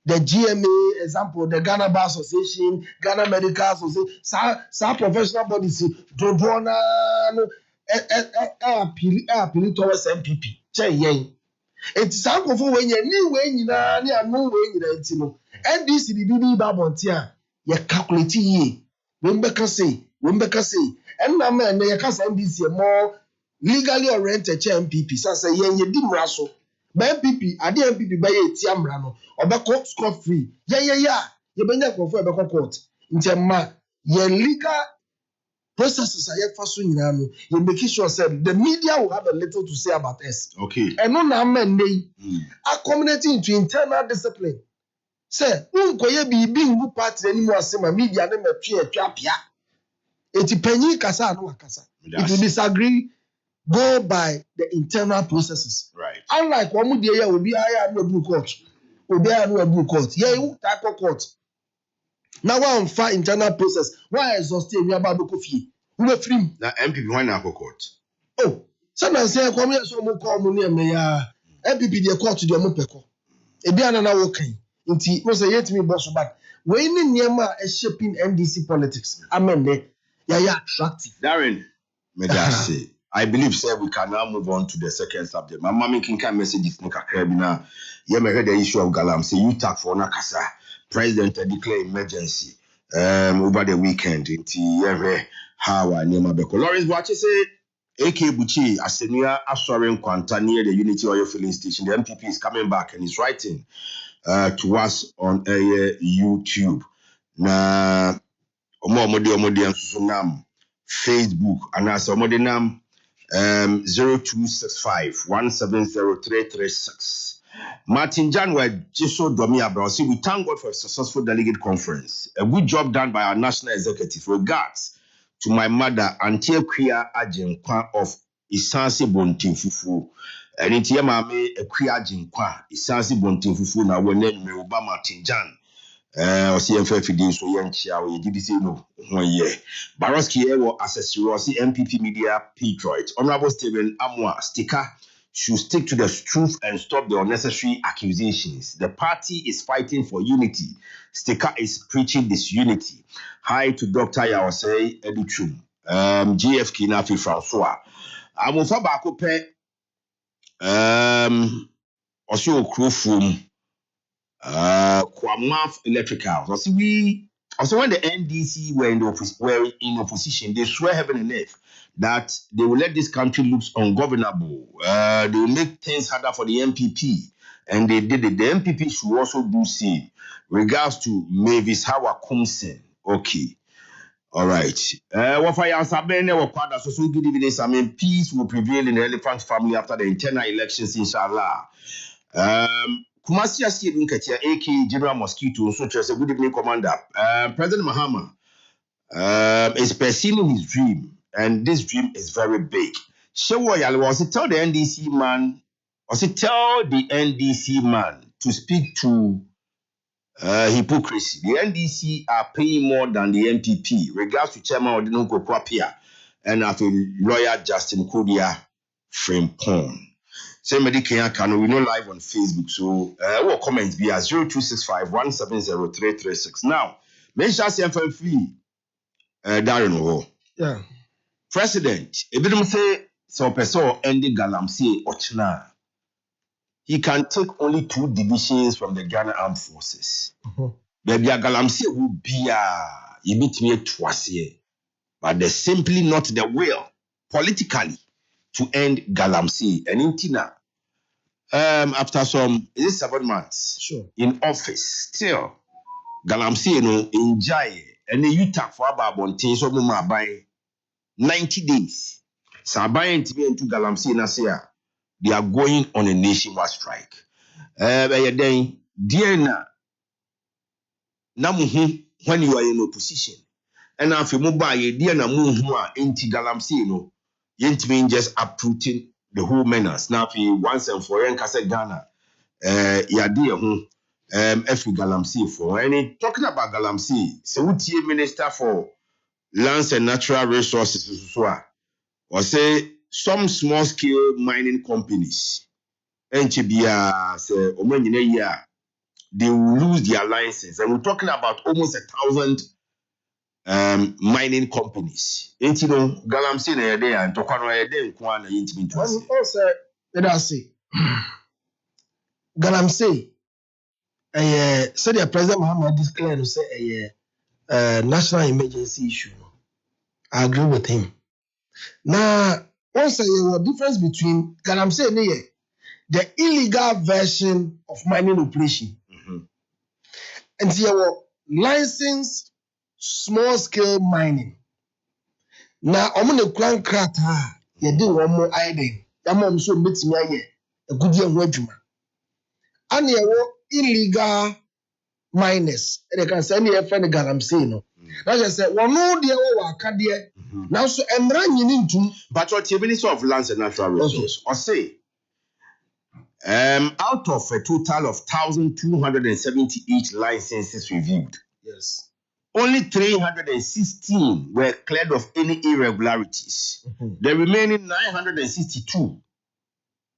The GMA example, the Ghana Bar Association, Ghana Medical Association, some professional bodies. Do na appeal towards MPP. It's some for when you knew when you are no way you and this is the BB Babontia. You calculate ye. Wimbeka say, and now man, you can't send this more legally oriented MPP. So say, you didn't rustle. By MPP, I did MPP by a Tiamrano or back scot free. Yeah. You been there for a court. In Tema, your legal processes are yet for you making sure the media will have a little to say about us. Okay. And no men accommodating into internal discipline. Say, be being party anymore as my media name a trapia. It's penny kasa no kasa. If you disagree, go by the internal processes. Right. Unlike one day will be higher no court. No court. Yeah, you type of court. Now one far internal process. Why exhausted we about the coffee? We were free. Now MPP why not court? Oh, sometimes say come here so mo call money me ya. MPP the court to the mopeko. E bia na working. Nti no say yet me boss but we ni niema e shaping NDC politics. Amen. Yeah, attractive. Darren, may I say, I believe sir we can now move on to the second subject. My mommy can message this kakra bi na ye me heard the issue of Galam say you talk for na kasa. President declare emergency over the weekend. Inti how I name Lawrence Watch say AK Buchi, Asenia Assorin Quanta near the Unity Oil filling station. The MPP is coming back and is writing to us on YouTube. Na Omodi and Sunam Facebook and as Omodinam 0265 1703336. Martin Janway Jiso Domi Abrasi, we thank God for a successful delegate conference. A good job done by our national executive. Regards to my mother, Auntie Kuya Ajenkwa of Isansi Bontinfufu. And in Tiamame, a Kuya Ajenkwa, Isansi Bontinfufu, na wenen me Obama Martin Jan. Or CMFD, so young Chia, we did say no 1 year. Baroski Ewo Assessor, MPP Media Patriot. Honorable Stephen Amwa Sticker should stick to the truth and stop the unnecessary accusations. The party is fighting for unity. Sticker is preaching disunity. Hi to Dr. Yawase Edichum. GF Kinafi Francois. Amufa Bakope. Also Krofum. Kwamaf Electrical. Also when the NDC were in opposition, they swear heaven and earth that they will let this country look ungovernable. They will make things harder for the MPP, and they did it. The MPP should also do same. Regards to Mavis Hawa Kumsen. Okay, all right. Peace will prevail in the elephant family after the internal elections, inshallah. Kumasi Asi Edunketia, AK General Mosquito, so just a good evening, Commander. President Mahama is pursuing his dream, and this dream is very big. Shewoyal was it tell the NDC man, to speak to hypocrisy. The NDC are paying more than the MPP, regards to Chairman Odinonko Kwapia and after lawyer Justin Kodia Frimpong. Same Medicare can we know live on Facebook. So our comments be at 0265 1703336. Now, mention CFM free Darren. Yeah. President, if you say so person ending Galamsey Ochna, he can take only 2 divisions from the Ghana Armed Forces. Baby Galamsey will be a bit me twice here. But there's simply not the will politically to end Galamsey. And in Tina, after some 7 months in office, still Galamsey in Jai and the Utah for about so by 90 days. So buying to be into Galamsey Nasia, they are going on a nationwide strike. Then Diana Namuhu when you are in opposition. And after mobile, Diana Muhua into Galamsey no. Yent mean just uprooting the whole menace. Now, once and for Kasa Ghana, dear F. Galamsey for any talking about Galamsey, so would Minister for Lands and Natural Resources or say some small scale mining companies, NCBA, say, they will lose their license. And we're talking about almost 1,000 mining companies. Galamsey na yede and Tokano yede nkwa na yintimi to us. Also, let us say Galamsey said the President Muhammad declared to say a national emergency issue. I agree with him. Now, also the difference between Galamsey and the illegal version of mining operation and the licensed small scale mining. Now, I'm going to crank crata. You do one more idea. I'm so meeting me a good young wedgman. And you illegal miners. And they can send me a friend Galamsey. No, that's just said, well, no, dear, Kadia. Now, so I'm running into. But what the Minister of Lands and Natural Resources or say, out of a total of 1,278 licenses reviewed. Yes. Only 316 were cleared of any irregularities. The remaining 962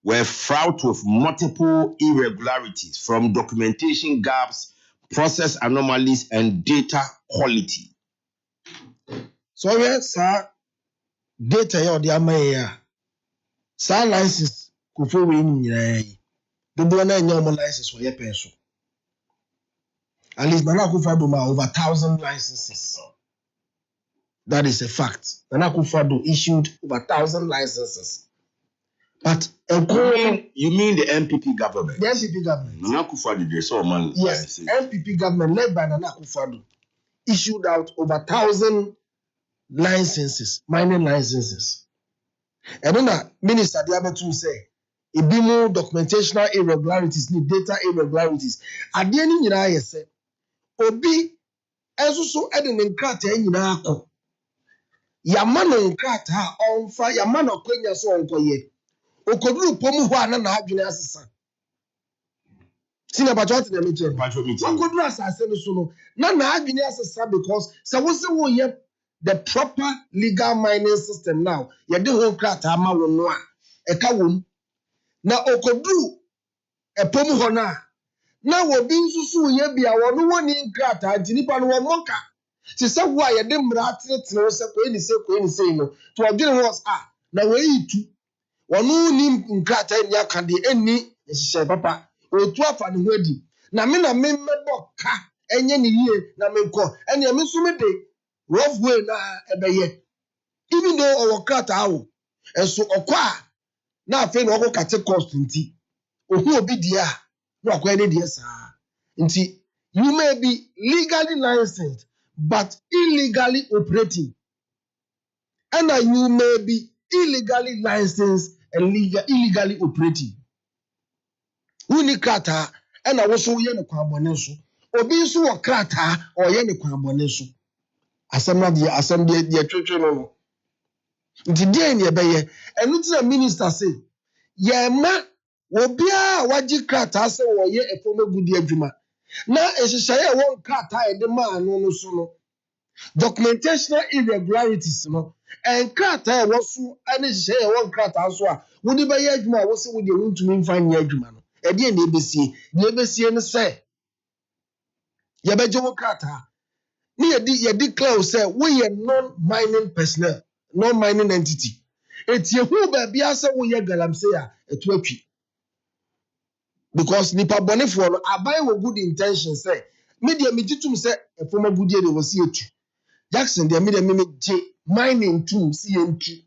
were fraught with multiple irregularities from documentation gaps, process anomalies, and data quality. So yes, sir, data you the amaya. Sir license kufu win the bona normal license for your peso. At least Nana Kufa over 1,000 licenses. That is a fact. Nana Akufo-Addo issued over 1,000 licenses. But you mean the MPP government? The MPP government. Nana Akufo-Addo, they saw man. Yes, MPP government led by Nana Akufo-Addo issued out over 1,000 licenses, mining licenses. And then Minister Diabetu say, it be more documentational irregularities, data irregularities. At the end, you say, Obi, as so adding in Krata, you Yamano Krata on fire, Yamano Kenya so on Koye. Okodru Pomu Wana na Hadjune Asasa. Sina Bajot in the meeting. Okodru Asasa no na Hadjune Asasa because so what's the proper legal mining system now. You do whole Krata ama wonwa. Eka wom. Na Okodru Pomu Hona. Na wobi nsusu ye bia wono woni Krata antinipa no womonka. Se se wo aye de mra tene wo se ko ni se no. To odwene was na we yitu. Wonu ni nkrata ni akade eni ehye papa otu afa ne ho adi na me mebo ka enye ne yie na me ko ene me so me de rough way na ebeye even though our krata awo enso okwa na afa na okọ kate cost nti ohu obi dia na okwa ene dia sa nti you may be legally licensed but illegally operating and you may be illegally licensed and illegally operating. Uni krata and I was so yen quaboneso. Obi so wa krata or yen quaboneso. Assembly the church no. Today in ye and the minister say, ye ma wobia waji krata say or ye a former good adwuma. Na eshishaye won krata e de ma no so no. Documentation irregularities no. And krata was so any share one krata so a wodi be ye adwuma wo se wodi wuntumi mfa nya adwuma no e de na ebesie no say ye beje wo krata ni ye declare say we are non-mining personnel, non-mining entity etie hu ba bia say we ye galamsey a etu atwi because nipa bonefo no abai wo good intention say media mejitum say e former good ye de wo se etu Jackson de media me je mining too CNT.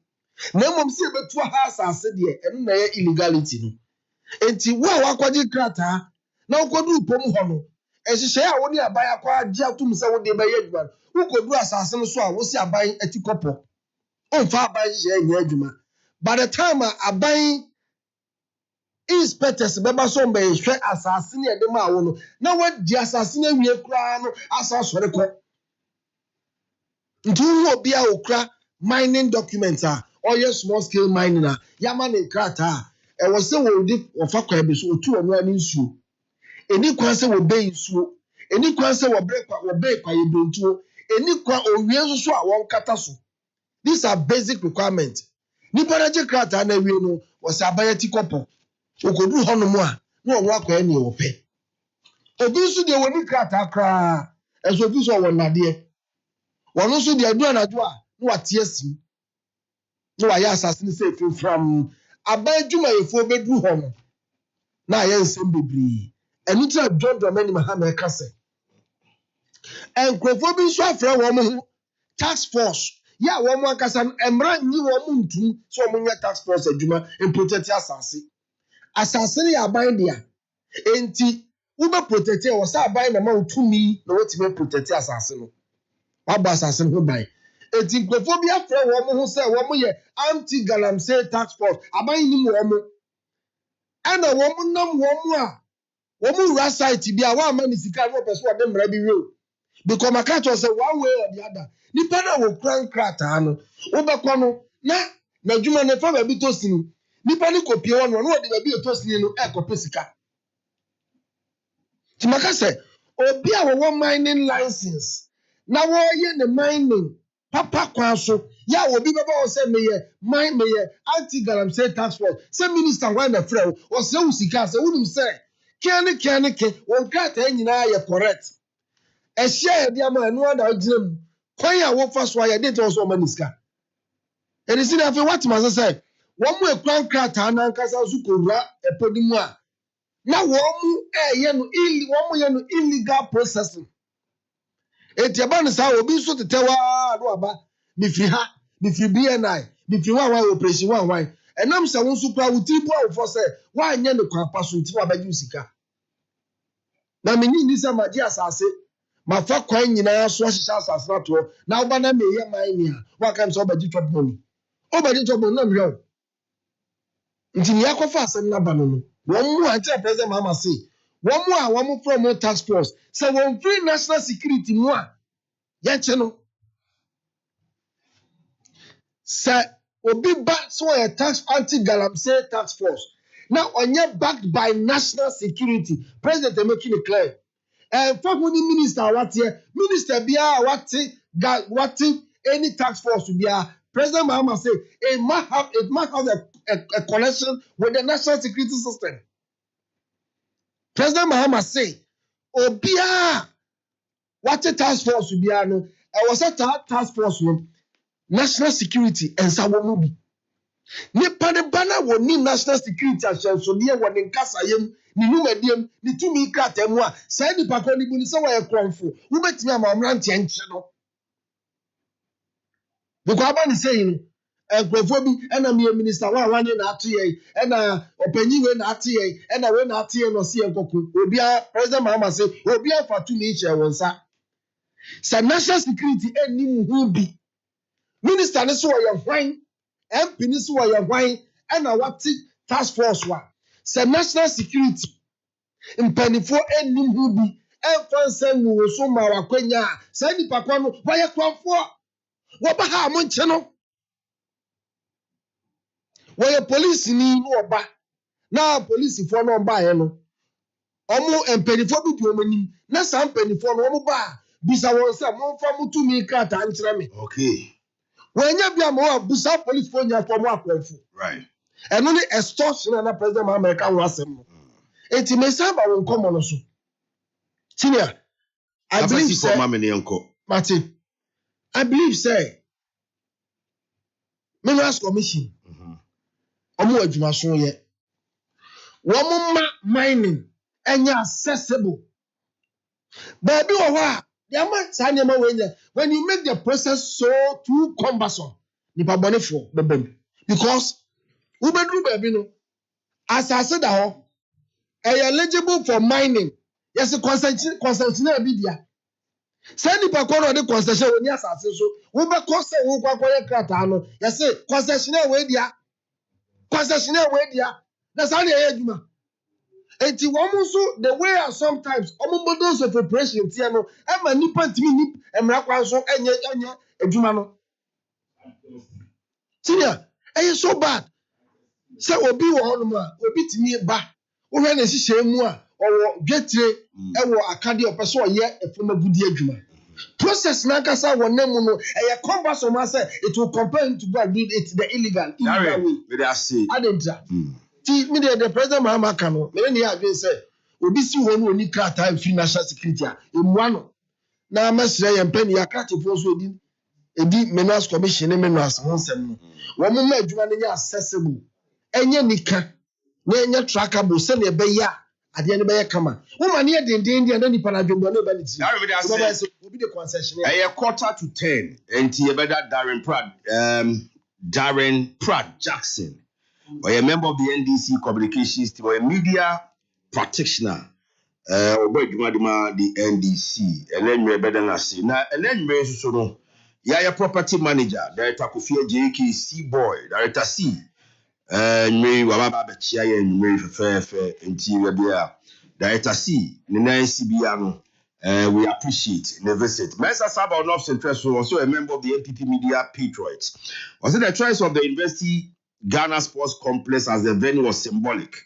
Na mom se betu ha asase de eno na ye illegality no. Enti wo akwaje krata na ukodu pom ho no. Ehihye a woni aban akwa age atum se wo de be ye adwuma. Ukodu asase no so a wo si aban atikopo. Onfa aban je nya adwuma. By the time aban inspectors beba so mbe hwe asase ne de ma wo no. Na wadi asase na wie kura no asasore ko. Ntu obi a okra mining documents or your small scale mining yaman in krata e was say we dey ofa kwa be so otu onu ani nsuo eni kwan say we be nsuo eni kwan say we be kwa ye dontuo eni kwan owie so a won kata so. These are basic requirements. Ni paraje krata na wie no was abayati kopo okodu hono mu a na onwa akwa eni wo pe obi so de woni krata kra eso obi so won nade one also the adu anadu a no wate asim no wa ya asase ne say from abadwuma yefo bedru ho no na ya nsem bebri enu tira John Dramani Mahama ka se enkrofo bi so afra wo mo task force ya wo mo akasa emra nyi wo mo ntum so mo nya task force adwuma en protect asase ne ya aban dia enti wo be protect wo sa aban na ma utumi na wotime protect asase no abasase ho ban eti nkofo bi afre wo mo ho se wo mo ye anti galamsey task force aban ni mo mo ana wo mo nam wo mo a wo mo ra site bi a wa ma ni sika no person wo de mra bi wi o because maka to say one way or the other ni pa na wo kran krata no wo be ko no na dwuma ne fa ba bi to sini ni pa ni kopie wo no wo de ba bi to sini no e ko pesika ti maka say obi a wo mining license na wo ye ne mining papa kwa so ya obi baba o se meye anti galamsey task force se minister why na frɛ o se usika se wunum se ke won krata nyina ye correct e share dia ma anu ada oginem kwan a wo fa so ya dey to so ma niska e di sin afi what ma say wo mu ekran krata na nkasa so kowura epodimu a na wo mu ye no illegal processing etiaba no sa obi so tetewa do aba mifiri ha mifiri BNI mifiri wa operation wa enam se won so kwa wuti bu awfo se wa anya ne kwa pa so nti wa bagi usika na menyi ni se maji asase ma fa kwan nyina so hyehyɛ asase na to na wo ba na meye man ni a wa kan so bagi top money obagi top money na mhwe nti ni akɔfa asɛm na ba no no wɔn mu anti president mama say wɔn mu a wɔn from task force say wɔn free national security mu a yɛnkyɛ no say obi ba so a tax anti galamsey task force now onye backed by national security president making it clear and for the minister what here minister bia what any task force bia president Mahama say it must have a connection with the national security system. President Mahama say obia what a task force bia no I was a task force no national security and sawomu bi nipa ne bana wo ni national security ahyɛnso de wɔ ne nkasayam ne numadiem ne tumi kratamu a saa nipa ko ni bu ni sɛ wɔyɛ kronfo wo betimi ama ɔmrante nkyɛ no because aba ne sɛ yi nkrofo bi ɛna me minister wa wanye na ato yɛ ɛna ɔpanyi we na ato yɛ ɛna we na ato yɛ no se nkoko obia president Mahama say obia fa tumi hyɛ wɔn nsa sɛ national security ɛni mu bi minister ne so wɔyɛ hwan MP ne so wɔyɛ hwan ɛna wɔte task force wa sɛ national security mpanifo anim ho bi ɛmfa nsɛm wo so ma wakwanya a saa nipa kwa no wɔyɛ kwanfoɔ wɔba ha mo nkyɛ no wɔyɛ police ni no ɔba na polisifoɔ no ɔbaeɛ no ɔmo mpanifo bi di ɔmo anim na saa mpanifo no ɔmo ba a bisa wɔn sɛ momfa mo tumi krataa nkyerɛ me Okay. when you be a more busa police phone ya for more kwanfu Right. and only extortion na president America was em enti me samba won komo no so senior I believe say Martin I believe say Minerals Commission omo adwuma so ye wo ma mining enya accessible baby wo ho when you make the process so too cumbersome, nipa bone for bebem because we bedru baby no as I said that eligible for mining yes concession na bi dia say nipa ko no de concession oni asase so we be cause we kwakoye krata no yes concession we dia na sa na edwuma enti womu so the way are sometimes models of operation tia no e ma nipa ntimi ni emra kwan so enye adwuma no tia e so bad say obi wo hono ma obi timi ba wo hwe na hihye mu a owo dwetire e wo akade opeso oye efoma gudi adwuma process na kasa wonam no e cumbersome say it will compel to go and do it the illegal way we dey say adentra ti me the president Mahama ka no me ne ya adwen say obi si ho no oni krata free national security a emua no na masire ye mpani ya kratefo so edi Minerals Commission ne Minerals ho nsem no wo mo ma adwuma ne nya accessible enye nika na enye trackable se ne be ya ade ne be ya kama wo ma ne denden dia na nipa na dwombo na be ne ti obi de concession a 9:45 enti ye better Darren Pratt Jackson or a member of the NDC communications team or a media practitioner the NDC and then we better not see now and then we so no yeah property manager director Kofia JK C boy director C me wababa be chia ye me fe interior bia director C ne CBA no we appreciate the visit. Mesa Saba on North Central was also a member of the NPP Media Patriots. Was it the choice of the University Ghana Sports Complex as the venue was symbolic,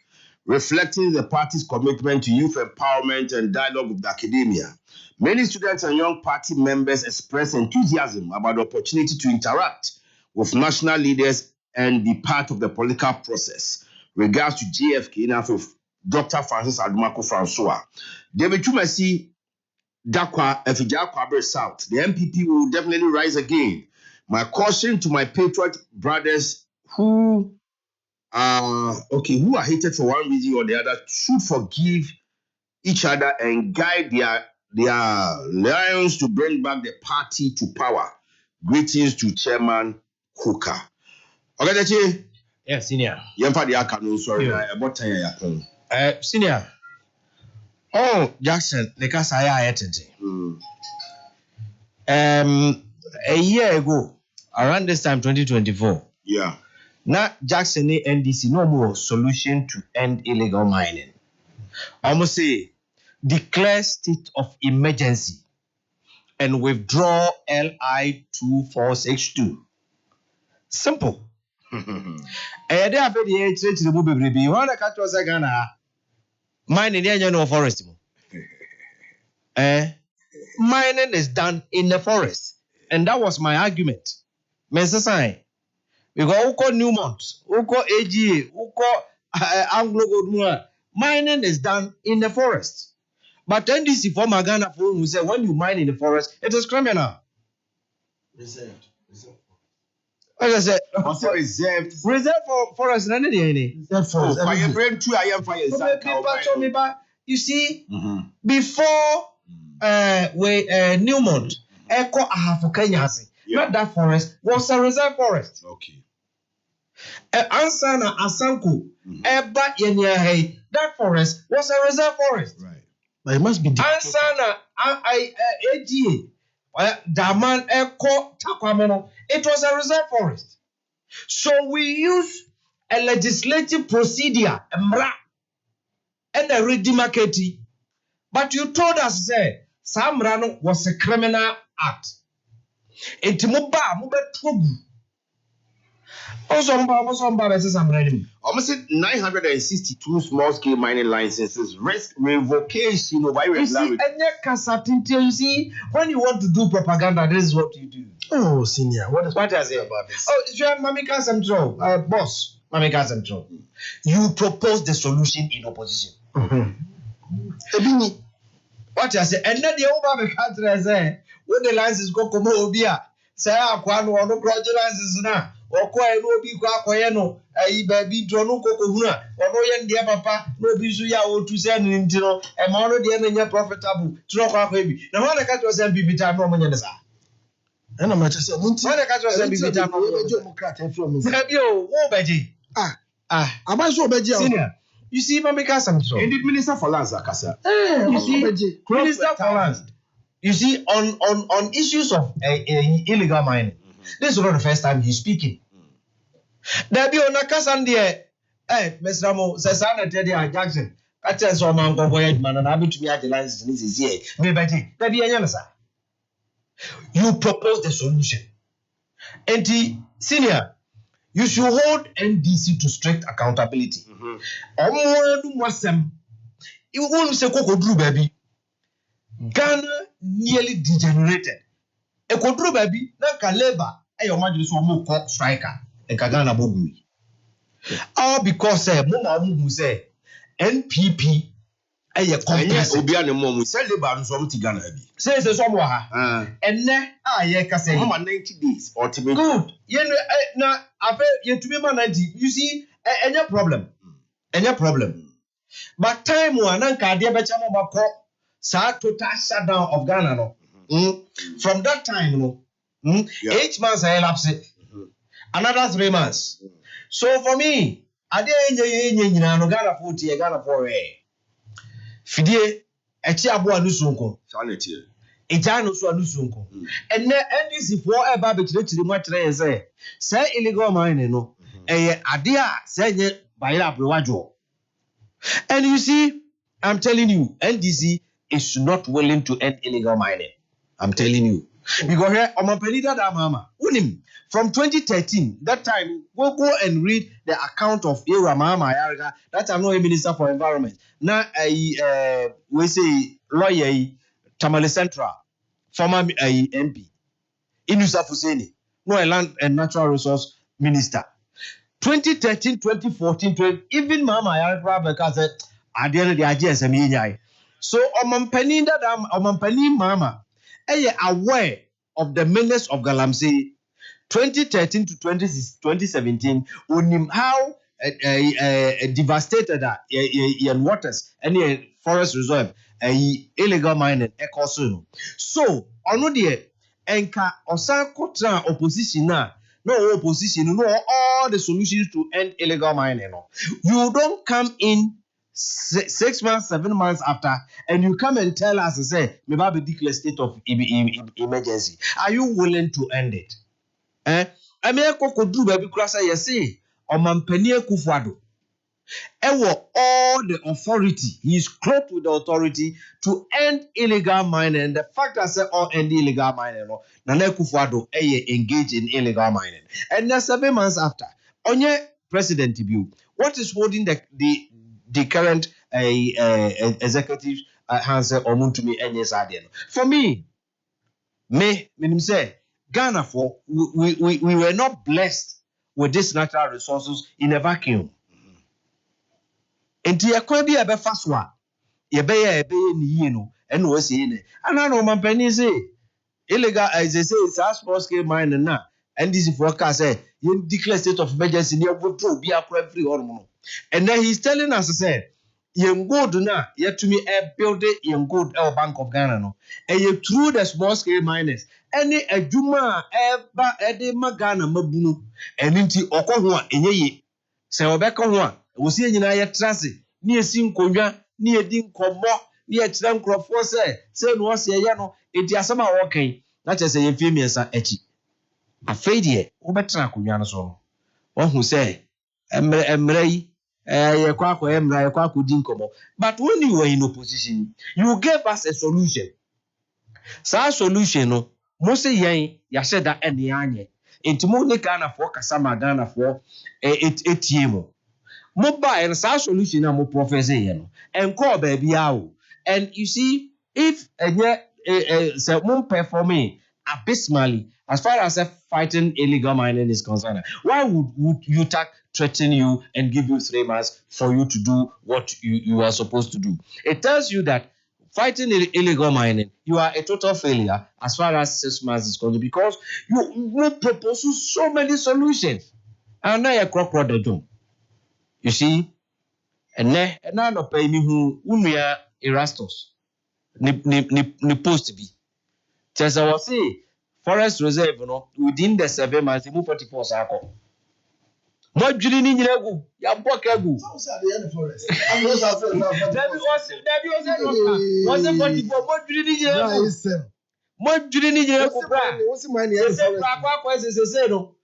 reflecting the party's commitment to youth empowerment and dialogue with the academia. Many students and young party members expressed enthusiasm about the opportunity to interact with national leaders and be part of the political process. Regards to JFK, now with Dr. Francis Adumako Francois. David Chumasi Dakwa Efija Kwabre South. The MPP will definitely rise again. My caution to my patriot brothers who are hated for one reason or the other should forgive each other and guide their lions to bring back the party to power. Greetings to Chairman Hooker. Okay, Yes, senior. Yemfa the account, sorry, about 10 years. Senior. Oh, Jackson, the case I attended. A year ago, around this time, 2024. Yeah. Now, Jackson NDC no more solution to end illegal mining. Almost say declare state of emergency and withdraw LI 2462. Simple. They have the church the move baby. You want to catch us again? Mining the no forest. Mining is done in the forest, and that was my argument. Mensasai. We go Uko Newmont, Uko AGA, Uko Anglo Godmua. Mining is done in the forest. But NDC for Magana who say when you mine in the forest, it is criminal. Reserved. As I said, reserved for forest. Reserved forest. Fire brain too. I am fire. You see, before Newmont, Echo Ahafu Kenyasi, not that forest was a reserve forest. Okay. Ansana Asanku, Eba Yenyahe, that forest was a reserve forest. Right. But it must be Ansana AGA, Daman Eko Takwamono, it was a reserve forest. So we use a legislative procedure, MRA, and a redemarcating. But you told us, say, Samrano was a criminal act. Intimuba, Muba Tubu. Also, Almost 962 small-scale mining licenses risk revocation by regularity. You see, when you want to do propaganda, this is what you do. Oh, senior, what is about this? Oh, sure, Mami Kasamtro, boss, Mami Kasamtro. You propose the solution in opposition. What I say, and then the over the country say, when the license go come over, say, I can't want to project licenses now. Or quite no be quaqueno, a baby dronu cocohuna, or no yen dear papa, no bisuya or to send him to know, and mono the enemy profitable, to know baby. Now, what I got was MPP time from Yanasa. And I'm just saying, what I got was MPP time from Fabio, oh, Beji. I'm also Beji. Senior, you see, Mamika Samson. Indeed, Minister for Lands, Akasa. You see, Minister for Lands. You see, on issues of illegal mining, this is not the first time he's speaking. There be on a Cassandia, Mr. Ramo says, I tell you, Jackson. I tell some man go voyage man and I'm to be at the license. This is here. Maybe there be a answer. You propose the solution. And senior, you should hold NDC to strict accountability. You won't say Coco Drew, baby. Ghana nearly degenerated. A Coco baby, not Kaleba, and your mother is one more striker. And Kagana Bogui. All because Mama Mugu say NPP a company. Obiane mom we sell labor and some Tigana. Says the Somwa. And now I say 90 days or to be good. Now I feel you to be 90. You see, any problem. Any problem. But time one and Kadia Bechamo Bako sa total shutdown of Ghana. No. From that time, 8 months I elapsed. Another 3 months. So for me, I didn't Ghana 40, Ghana 4. Fidie, Echi Abu Anusunko. Sanity. Ejano so Anusunko. And then NDC for a baby to the much say illegal mining. No. Adia say by Wajo. And you see, I'm telling you, NDC is not willing to end illegal mining. I'm telling you. Because here, Omapenida da Mama, Unim, from 2013, that time, we'll go and read the account of Ira Mama Yarga, that I'm not a minister for environment. Now, we say, lawyer, Tamale Central, former MP, Inusa Fuseni, no land and natural resource minister. 2013, 2014, even Mama Yarga, because at the end of the IGSM, so Omapenida Mama, aware of the menace of Galamsey 2013 to 2017 on how devastated in waters and forest reserve illegal mining ecosun. So on the enka osan kotra opposition na no opposition no all the solutions to end illegal mining no. You don't come in 6 months 7 months after and you come and tell us say me ba be declare state of emergency. Are you willing to end it? I mean kokodru ba bi kura say yes omampani Akufo-Addo all the authority, he is clothed with the authority to end illegal mining. And the fact that say all end illegal mining, Nana Akufo-Addo engage in illegal mining. And then 7 months after, onye president view, what is holding the current executive hands on to me and yes, for me, say Ghana for we were not blessed with these natural resources in a vacuum. Enti yakwa bi abefa so a ye ni yie no eno wasi ye ne ana no mampani say illegal as they say it's small scale mining na NDC forecast say you declare state of emergency near withdraw be akwa every hormone. And then he's telling us say yen gold na yet to me build yen gold Bank of Ghana no and you through the small scale miners any adwuma eba ede magana mabunu eninti okoho a enye ye se obeka ho a wosi nyina ye trase ni esi nkonwa ni edi nkomo ni e kira nkrofo se no ose ye no edi asema wo kan na che se ye fie miensa echi afei de wo betra akonwa no so wo hu se emre yi ye kwakọ emra ye kwakọ di nkomo. But when you were in opposition you gave us a solution. Sa solution no mo se yen ya sheda ene anye enti mo ne Ghana for kasama Ghana for etiemo mobile and sa solution na mo professor ye no enko baby awo. And you see if say mo performing abysmally as far as fighting illegal mining is concerned, why would you threaten you and give you 3 months for you to do what you are supposed to do? It tells you that fighting illegal mining, you are a total failure as far as 6 months is concerned because you propose so many solutions. And now you're crop the job. You see, and now no pay me who unwea Erastus ni post be. Just I was say forest reserve no within the 7 months mu 44 sako. Mo dwiri ni nyina gu ya boka gu. Sounds at the end of forest. I'm not afraid of That was 44 mo dwiri ni nyina gu. Mo dwiri ni nyina gu bra. What's my name? Akwa say no.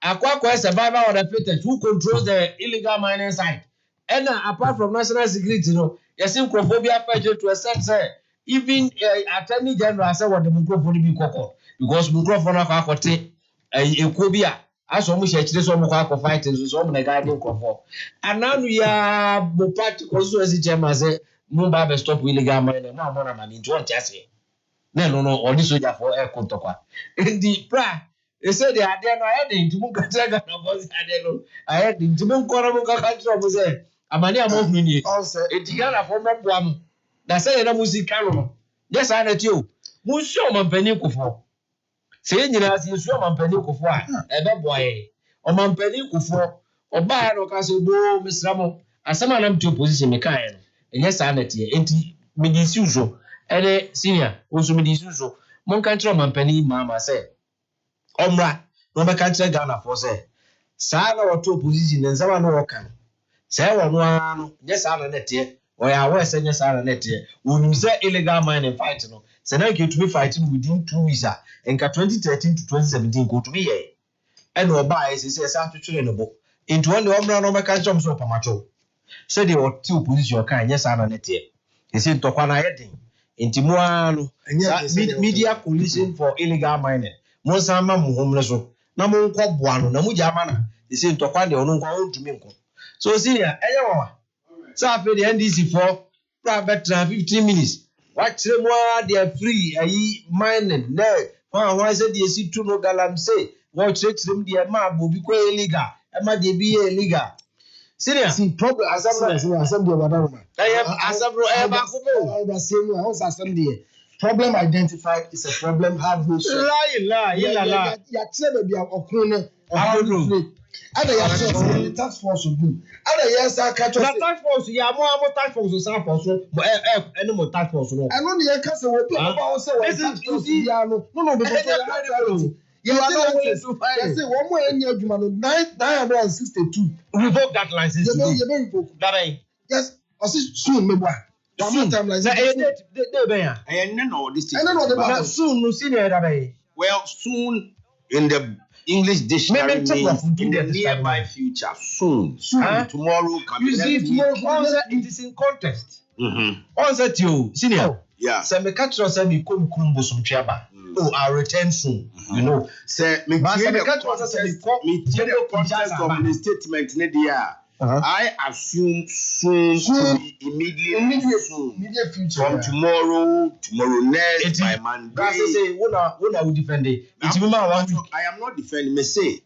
Akwa survivor of the fittest who controls the illegal mining site. And apart from national security, yes, microphobia fight to a sense. Even Attorney General said what the microphone be called because microphone akote ekobia as omo she chire so omo kwa fight so omo na guiding microphone. And now we are mo party constituency chairman say mo ba be stop illegal mining. Mo amona mani nti won tiase. No oni soldier for air kontokwa. In the pra they say they are there no I dey nti mo katra ga na boss ade no I had nti mo nkoro mo ka katra mo say amani amofuni ni etigana for mo am na say na musika no yes I na ti o mo show mampani Akufo say nyina say show mampani Akufo a ebe boye o mampani Akufo oba ya no ka say bo misramo asema na mti opposition me kan no yes I na ti enti me di suzo ene senior oso me di suzo mo kan tro mampani mama say omra no be kan tro Ghana for say sa na wato opposition nzama no wokan say wo no ano yes I na netie or ya we say yes I na netie wonu say illegal mining fight no say na get to be fighting within 2 weeks and 2013 to 2017 go to be here and oba say sa twetwere no bo into one the omra no be kan chom so pamacho say the opposition kan yes I na netie he say ntokwa na yedin enti mo ano media coalition for illegal mining mo sama mo homle so na mo nkọ boano na mo jama na they say ntokwa de ono nkọ ontumi nkọ so senior eyewa so after the NDC for private 15 minutes what more they are free mining na why say they see to no galam say what check them they ma bo bi ko illegal e ma de bi illegal senior see problem assembly about that assembly ba ko bo the same house assembly problem identified is a problem halfway solved. La. Yàtí bẹ̀bi ọkùnrin náà ọ̀hún ní ada yàtí ọ̀sẹ̀ ní task force ogun ada yẹ ẹsẹ̀ akátọ́ na task force yà mọ́ task force sáà fọ̀ so ẹni mo task force náà. ẹnu ni yẹn kásẹ̀ wọ́n bí ọba wọn sẹ̀ wọ́n task force yìí àná nínú òbí tó yẹ priority. Yẹ́sẹ̀ wọ́n mú ẹni ẹ̀dùnmọ̀ no 962. Revoke that license today. Yẹ bẹ́ revoke. Dabẹ́yìn. Yes, ọ̀sẹ̀ soon mi bọ̀ a. Soon. Na ẹyẹ dé bẹ́yà. And then all this thing. Na soon no sí ni ẹ̀ dabẹ́yìn. Well, soon in the English dictionary means in the nearby future. Soon. Tomorrow can be. You see, it is in context. Onse tio, senior. Yeah. Say me catch us say me come kumbo some chiaba. Oh, I'll return soon. You know. Say me tell the context of the statement ne dia. I assume soon to be immediate future. From tomorrow next, by Monday. That's say, what will defend it? It's me man I am not defending. Me say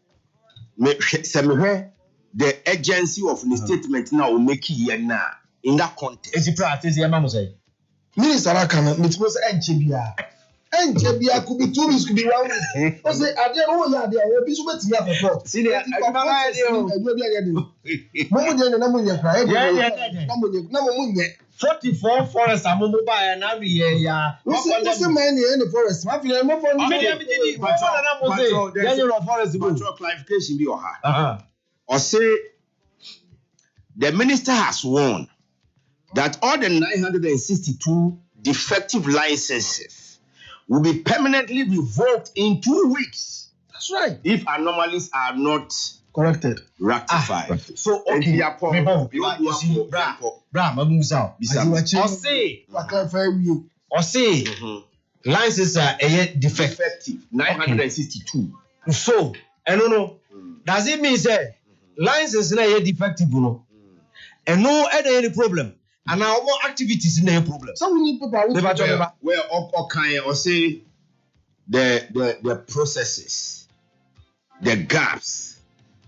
the agency of the statement now will make it here now in that context. It's practice. Your mama say. Minister Akana, me suppose NJBA. NJBA could be 2 weeks, could be 1 week. I say, I don't know, there will be so much here for. Senior, I don't 44 forests are mobile and every year. What's the man in the forest? My friend, more for clarification be or say the minister has warned that all the 962 defective licenses will be permanently revoked in 2 weeks. That's right. If anomalies are not corrected, rectified. So okay, licenses are defective 962. So I don't know. Does it mean say licenses are defective? No, and no any problem. And now more activities in the problem. So we need people. Well, okay, or say the processes, the gaps,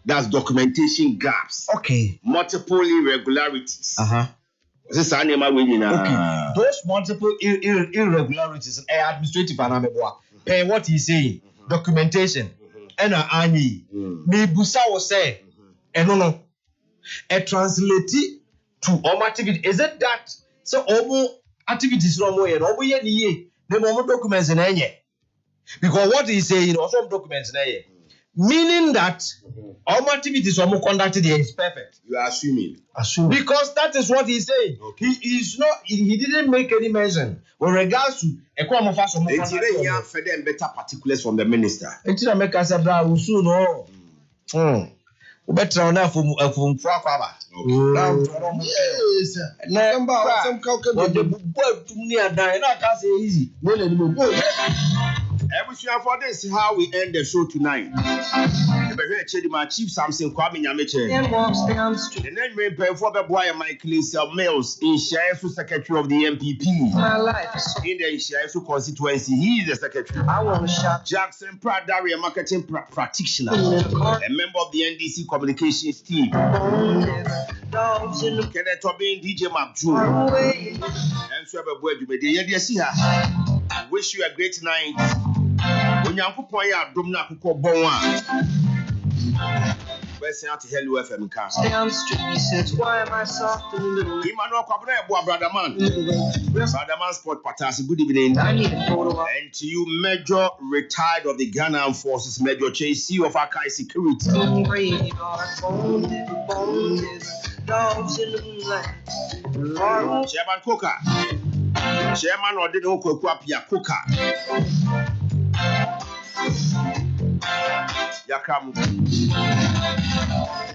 that's documentation gaps. Okay. Multiple irregularities. This animal winning. Okay. Those multiple irregularities, administrative and pay what he's saying, documentation, and ani. Me busa was say, and no, a translate to all activity. Is it that so all activities no more and all ye the more documents in any? Because what he's saying also documents in any. Meaning that all activities are more conducted here is perfect. You are assuming. Because that is what he's saying. Okay. He is not. He didn't make any mention with regards to a quam of us. Better particulars from the minister. It's not make us a brown soon. No. Better enough from Frapa. Yes. Easy. For this is how we end the show tonight. My Chief Samson Kwame Nyameche. The name may pay for the boy Michael Mills in Shaifu Secretary of the MPP. My life in the Shaifu constituency, he is the secretary. I want to shout. Jackson Pradari, a marketing practitioner, a member of the NDC communications team. Kenneth Tobin, DJ Mabju, and Swabber Boy, you see her. I wish you a great night. When you put your domina kuko bonwa. Best out to Hello FM cast. Why am I soft in the middle? Emmanuel Kwabra, brother man. Brother man sport patasi. Good evening. I need a photo. And to you, Major retired of the Ghana Armed Forces, Major JC of Akai Security. Dogs in the moonlight. Chairman Coca. Chairman or didn't Coca. Yakam.